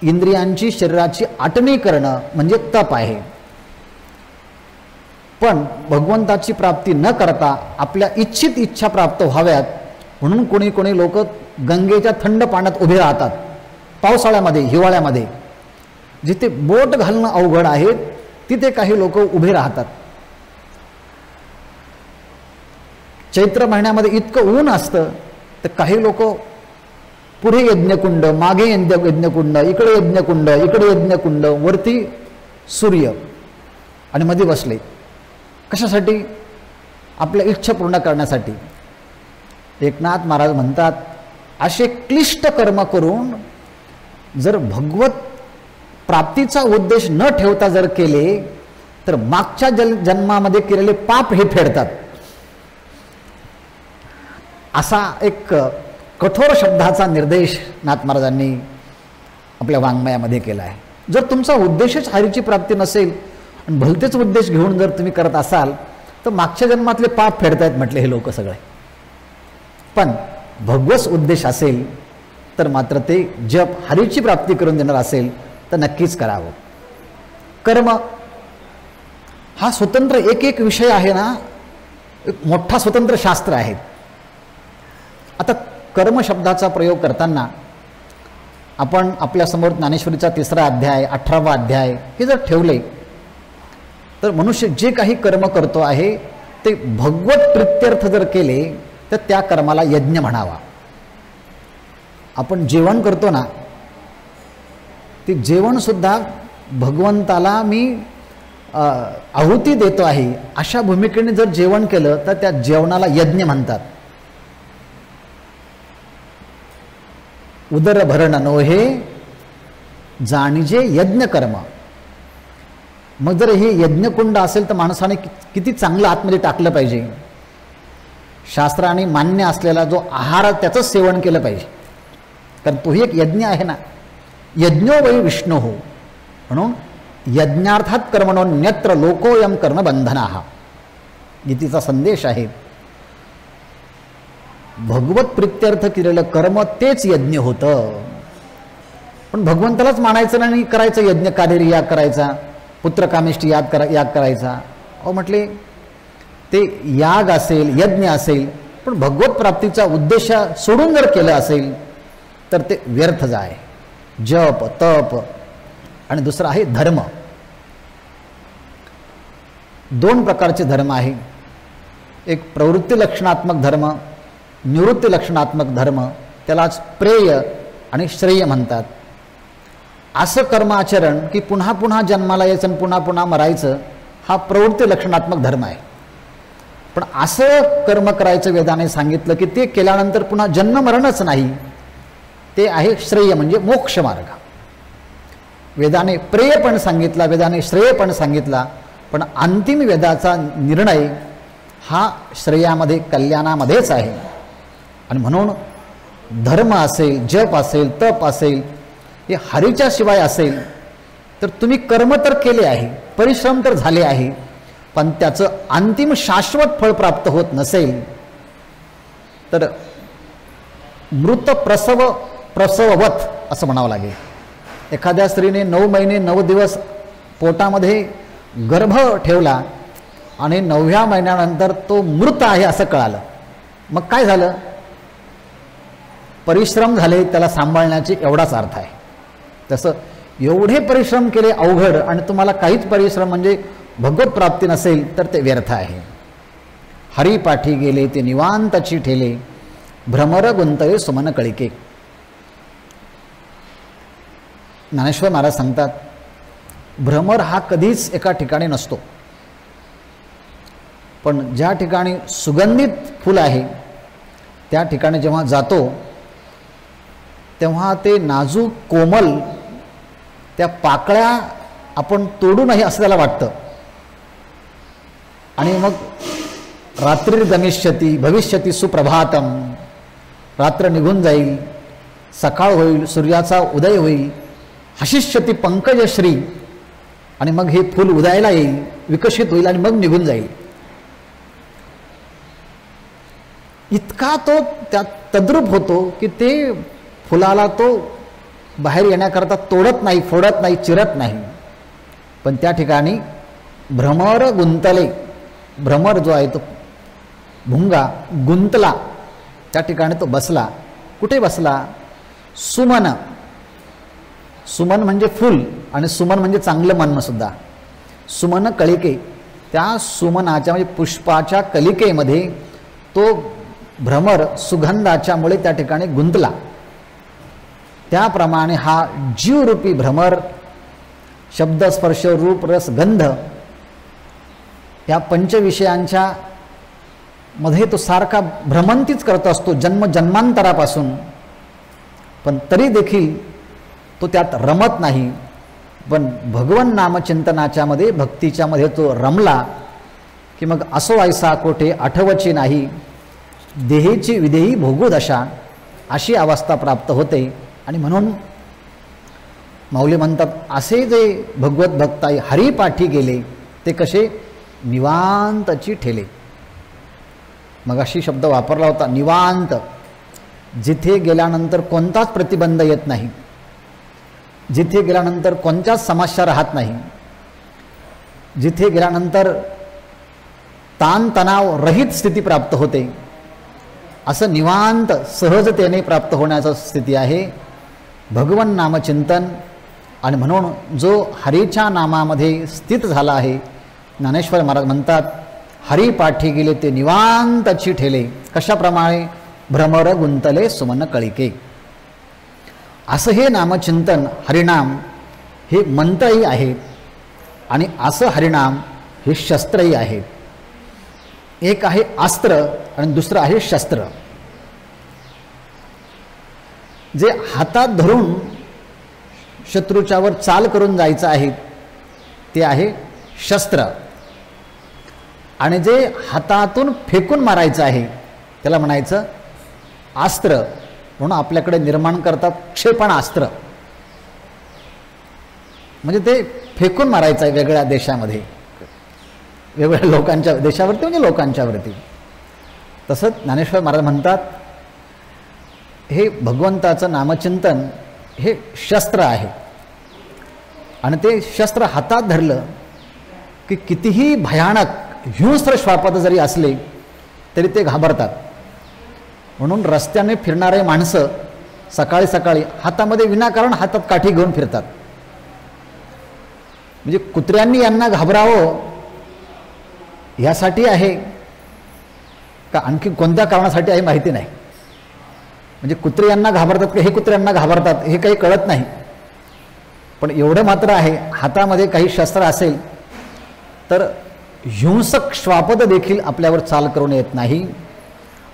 इंद्रियांची शरीराची आटणी करणं म्हणजे तप आहे. पण भगवंताची प्राप्ती न करता आपल्या इच्छित इच्छा प्राप्त व्हाव्यात म्हणून कोणी कोणी लोक गंगेच्या थंड पाण्यात उभे राहतात. पावसाळ्यामध्ये, हिवाळ्यामध्ये जिथे बोट घालणं अवघड आहे तिथे काही लोक उभे राहतात. चैत्र महिन्यामध्ये इतकं ऊन असतं तर काही लोक पुढे यज्ञकुंड, मागे यज्ञकुंड, इकडे यज्ञकुंड, इकडे यज्ञकुंड, वरती सूर्य आणि मध्ये बसले. कशासाठी? आपल्या इच्छा पूर्ण करण्यासाठी. एकनाथ महाराज म्हणतात असे क्लिष्ट कर्म करून जर भगवत प्राप्तीचा उद्देश न ठेवता जर केले तर मागच्या जन्मामध्ये केलेले पाप हे फेडतात. असा एक कठोर शब्दाचा निर्देश नाथ महाराजांनी आपल्या वाङ्मयामध्ये केला आहे. जर तुमचा उद्देशच हरीची प्राप्ती नसेल आणि भलतेच उद्देश घेऊन जर तुम्ही करत असाल तर मागच्या जन्मातले पाप फेडतायत म्हटले हे लोक सगळे. पण भगवत उद्देश असेल तर मात्र ते जप हरीची प्राप्ती करून देणार असेल तर नक्कीच करावं. कर्म हा स्वतंत्र एक एक विषय आहे ना, एक मोठा स्वतंत्र शास्त्र आहे. आता कर्म शब्दाचा प्रयोग करताना आपण आपल्यासमोर ज्ञानेश्वरीचा 3रा अध्याय, 18वा अध्याय हे जर ठेवले तर मनुष्य जे काही कर्म करतो आहे ते भगवत प्रित्यर्थ जर केले तर त्या कर्माला यज्ञ म्हणावा. आपण जेवण करतो ना, ते जेवणसुद्धा भगवंताला मी आहुती देतो आहे अशा भूमिकेने जर जेवण केलं तर त्या जेवणाला यज्ञ म्हणतात. उदर भरण नोहे जाणीजे यज्ञ कर्म. मग जर हे यज्ञकुंड असेल तर माणसाने किती चांगलं आतमध्ये टाकलं पाहिजे. शास्त्राने मान्य असलेला जो आहार त्याचं सेवन केलं पाहिजे, कारण तोही एक यज्ञ आहे ना. यज्ञो वै विष्णू हो, म्हणून यज्ञार्थात कर्मणो न्यत्र लोकोयम कर्ण बंधनाः गीतेचा संदेश आहे. भगवत प्रित्यर्थ केलेलं कर्म तेच यज्ञ होतं. पण भगवंतालाच मानायचं नाही, करायचं यज्ञ, कादेरी याग करायचा, पुत्रकामेष्टी याग करायचा, अहो म्हटले ते याग असेल, यज्ञ असेल, पण भगवत प्राप्तीचा उद्देश सोडून जर केलं असेल तर ते व्यर्थ जाय. जप, तप आणि दुसरा आहे धर्म. दोन प्रकारचे धर्म आहे. एक प्रवृत्ती लक्षणात्मक धर्म, निवृत्ती लक्षणात्मक धर्म, त्यालाच प्रेय आणि श्रेय म्हणतात. असं कर्माचरण की पुन्हा पुन्हा जन्माला यायचं आणि पुन्हा पुन्हा मरायचं, हा प्रवृत्ती लक्षणात्मक धर्म आहे. पण असं कर्म करायचं वेदाने सांगितलं की ते केल्यानंतर पुन्हा जन्म मरणच नाही, ते आहे श्रेय म्हणजे मोक्ष मार्ग. वेदाने प्रेय पण सांगितला, वेदाने श्रेय पण सांगितला, पण अंतिम वेदाचा निर्णय हा श्रेयामध्ये, कल्याणामध्येच आहे. आणि म्हणून धर्म असेल, जप असेल, तप असेल, हे हरीच्या शिवाय असेल तर तुम्ही कर्म तर केले आहे, परिश्रम तर झाले आहे, पण त्याचं अंतिम शाश्वत फळ प्राप्त होत नसेल तर मृत प्रसववत असं म्हणावं लागेल. एखाद्या स्त्रीने 9 महिने 9 दिवस पोटामध्ये गर्भ ठेवला आणि 9व्या महिन्यानंतर तो मृत आहे असं कळालं, मग काय झालं? परिश्रम झाले त्याला सांभाळण्याचे, एवढाच अर्थ आहे. तसं एवढे परिश्रम केले अवघड आणि तुम्हाला काहीच परिश्रम म्हणजे भगवत प्राप्ती नसेल तर ते व्यर्थ आहे. हरिपाठी गेले ते निवांतची ठेले, भ्रमर गुंतले सुमन कळिके. ज्ञानेश्वर महाराज सांगतात भ्रमर हा कधीच एका ठिकाणी नसतो, पण ज्या ठिकाणी सुगंधित फूल आहे त्या ठिकाणी जेव्हा जातो तेव्हा ते नाजूक कोमल त्या पाकळ्या आपण तोडू नये असं त्याला वाटतं. आणि मग रात्री गमिष्यती भविष्यती सुप्रभातम, रात्र निघून जाईल, सकाळ होईल, सूर्याचा उदय होईल, हशिष्यती पंकजश्री, आणि मग हे फूल उदयाला येईल, विकसित होईल आणि मग निघून जाईल. इतका तो त्यात तद्रूप होतो की ते फुलाला तो बाहेर येण्याकरता तोडत नाही, फोडत नाही, चिरत नाही. पण त्या ठिकाणी भ्रमर गुंतले, भ्रमर जो आहे तो भुंगा गुंतला, त्या ठिकाणी तो बसला. कुठे बसला? सुमन. सुमन म्हणजे फूल आणि सुमन म्हणजे चांगलं मन सुद्धा. सुमन कलिके, त्या सुमनाच्या म्हणजे पुष्पाच्या कलिकेमध्ये तो भ्रमर सुगंधाच्यामुळे त्या ठिकाणी गुंतला. त्याप्रमाणे हा जीवरूपी भ्रमर शब्द, स्पर्श, रूप, रस, गंध या पंचविषयांच्या मध्ये तो सारखा भ्रमंतीच करत असतो जन्मांतरापासून, पण तरी देखील तो त्यात रमत नाही. पण भगवन नामचिंतनाच्या मध्ये, भक्तीच्या मध्ये तो रमला की मग असो ऐसा कोठे आठवची नाही, देहेची विदेही भोगू दशा, अशी अवस्था प्राप्त होते. आणि म्हणून माऊली म्हणतात असे जे भगवत भक्त हरिपाठी गेले ते कसे? निवांतची ठेले. मग अशी शब्द वापरला होता निवांत. जिथे गेल्यानंतर कोणताच प्रतिबंध येत नाही, जिथे गेल्यानंतर कोणत्याच समस्या राहत नाही, जिथे गेल्यानंतर ताणतणाव रहित स्थिती प्राप्त होते, असं निवांत सहजतेने प्राप्त होण्याची स्थिती आहे भगवन नामचिंतन. आणि म्हणून जो हरीच्या नामामध्ये स्थित झाला आहे, ज्ञानेश्वर महाराज म्हणतात हरिपाठी गेले ते निवांतची ठेले. कशाप्रमाणे? भ्रमर गुंतले सुमन कळिके. असं हे नामचिंतन, हरिनाम हे मंत्रही आहे आणि असं हरिनाम हे शस्त्रही आहे. एक आहे अस्त्र आणि दुसरं आहे शस्त्र. जे हातात धरून शत्रूच्यावर चाल करून जायचं आहे ते आहे शस्त्र, आणि जे हातातून फेकून मारायचं आहे त्याला म्हणायचं अस्त्र. म्हणून आपल्याकडे निर्माण करतात क्षेपणास्त्र, म्हणजे ते फेकून मारायचं आहे वेगळ्या देशामध्ये, वेगवेगळ्या लोकांच्या देशावरती, म्हणजे लोकांच्यावरती. तसंच ज्ञानेश्वर महाराज म्हणतात हे भगवंताचं नामचिंतन हे शस्त्र आहे, आणि ते शस्त्र हातात धरलं की कितीही भयानक हिंस्र श्वापद जरी असले तरी ते घाबरतात. म्हणून रस्त्याने फिरणारे माणसं सकाळी सकाळी हातामध्ये विनाकारण हातात काठी घेऊन फिरतात. म्हणजे कुत्र्यांनी यांना घाबरावं यासाठी आहे का आणखी कोणत्या कारणासाठी आहे माहिती नाही. म्हणजे कुत्रे यांना घाबरतात का हे कुत्र्यांना घाबरतात हे काही कळत नाही. पण एवढं मात्र आहे, हातामध्ये काही शस्त्र असेल तर हिंसक श्वापद देखील आपल्यावर चाल करून येत नाही.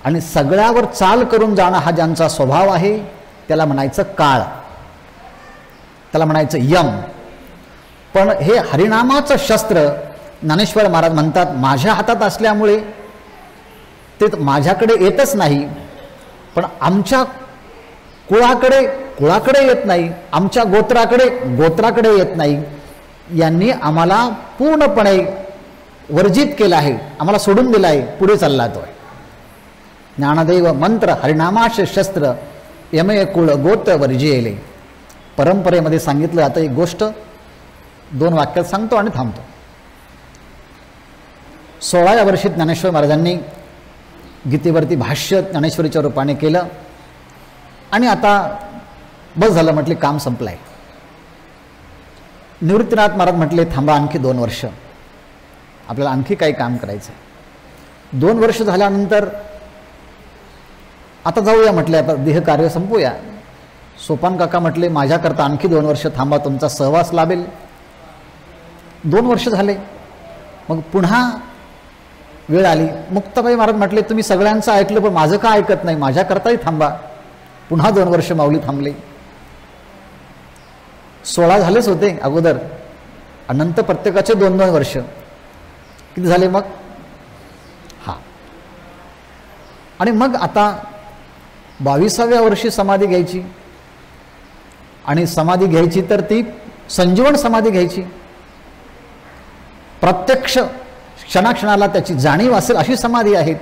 आणि सगळ्यावर चाल करून जाणं हा ज्यांचा स्वभाव आहे त्याला म्हणायचं काळ, त्याला म्हणायचं यम. पण हे हरिनामाचं शस्त्र ज्ञानेश्वर महाराज म्हणतात माझ्या हातात असल्यामुळे ते माझ्याकडे येतच नाही, पण आमच्या कुळाकडे येत नाही, आमच्या गोत्राकडे येत नाही. यांनी आम्हाला पूर्णपणे वर्जित केलं आहे, आम्हाला सोडून दिलं आहे, पुढे चालला तो. ज्ञानदेव मंत्र हरिनामाश शस्त्र यमे कुळ गोत्र वर्जियेले. परंपरेमध्ये सांगितलं. आता एक गोष्ट 2 वाक्यात सांगतो आणि थांबतो. 16व्या वर्षी ज्ञानेश्वर महाराजांनी गीतेवरती भाष्य ज्ञानेश्वरीच्या रूपाने केलं आणि आता बस झालं म्हटले, काम संपलं आहे. निवृत्तीनाथ महाराज म्हटले थांबा आणखी 2 वर्ष, आपल्याला आणखी काही काम करायचं आहे. 2 वर्ष झाल्यानंतर आता जाऊया म्हटले, आता देहकार्य संपूया. सोपान काका म्हटले माझ्याकरता आणखी 2 वर्ष थांबा, तुमचा सहवास लाभेल. 2 वर्ष झाले. मग पुन्हा वेळ आली. मुक्ताबाई महाराज म्हटले तुम्ही सगळ्यांचं ऐकलं पण माझं का ऐकत नाही, माझ्याकरताही थांबा. पुन्हा 2 वर्ष माऊली थांबले. 16 झालेच होते अगोदर, अनंत प्रत्येकाचे 2-2 वर्ष. किती झाले मग? हा. आणि मग आता 22व्या वर्षी समाधी घ्यायची. आणि समाधी घ्यायची तर ती संजीवन समाधी घ्यायची. प्रत्यक्ष क्षणाक्षणाला त्याची जाणीव असेल अशी समाधी आहे.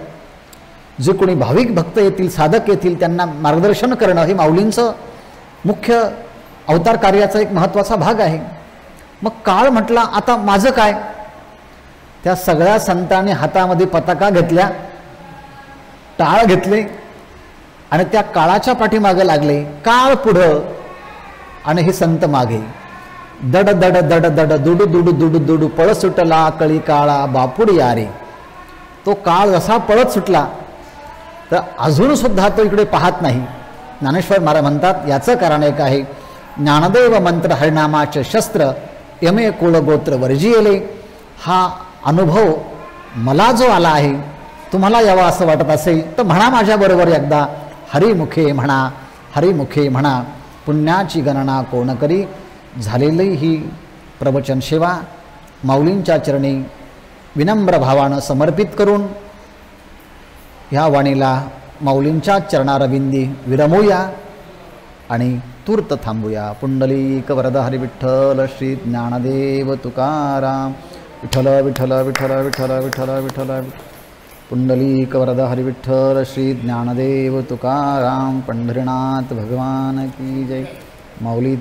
जे कोणी भाविक भक्त येतील, साधक येतील, त्यांना मार्गदर्शन करणं हे माऊलींचं मुख्य अवतार कार्याचा एक महत्त्वाचा भाग आहे. मग काळ म्हटला आता माझं काय? त्या सगळ्या संतांनी हातामध्ये पताका घेतल्या, टाळ घेतले आणि त्या काळाच्या पाठीमागे लागले. काळ पुढं आणि हे संत मागे. दड दड दड दड दुडू दुडू दुडू दुडू पळ सुटला कळी काळा बापुडी यारे. तो काळ जसा पळत सुटला तर अजून सुद्धा तो इकडे पाहत नाही. ज्ञानेश्वर महाराज म्हणतात याचं कारण एक आहे, ज्ञानदेव मंत्र हरिनामाचे शस्त्र यमे कुळ गोत्र वर्जियेले. हा अनुभव मला जो आला आहे, तुम्हाला यावा असं वाटत असेल तर म्हणा माझ्याबरोबर एकदा, हरिमुखे म्हणा, हरिमुखे म्हणा. पुण्याची गणना कोण करी, झालेली ही प्रवचन सेवा माऊलींच्या चरणी विनम्र भावानं समर्पित करून ह्या वाणीला माऊलींच्या चरणारविंदी विरमूया आणि तूर्त थांबूया. पुंडलिक वरद हरी विठ्ठल श्री ज्ञानदेव तुकाराम. विठ्ठल विठ्ठल विठ्ठल विठ्ठल विठ्ठल विठ्ठल. पुंडलिक वरद हरी विठ्ठल श्री ज्ञानदेव तुकाराम. पंढरीनाथ भगवान की जय. माऊली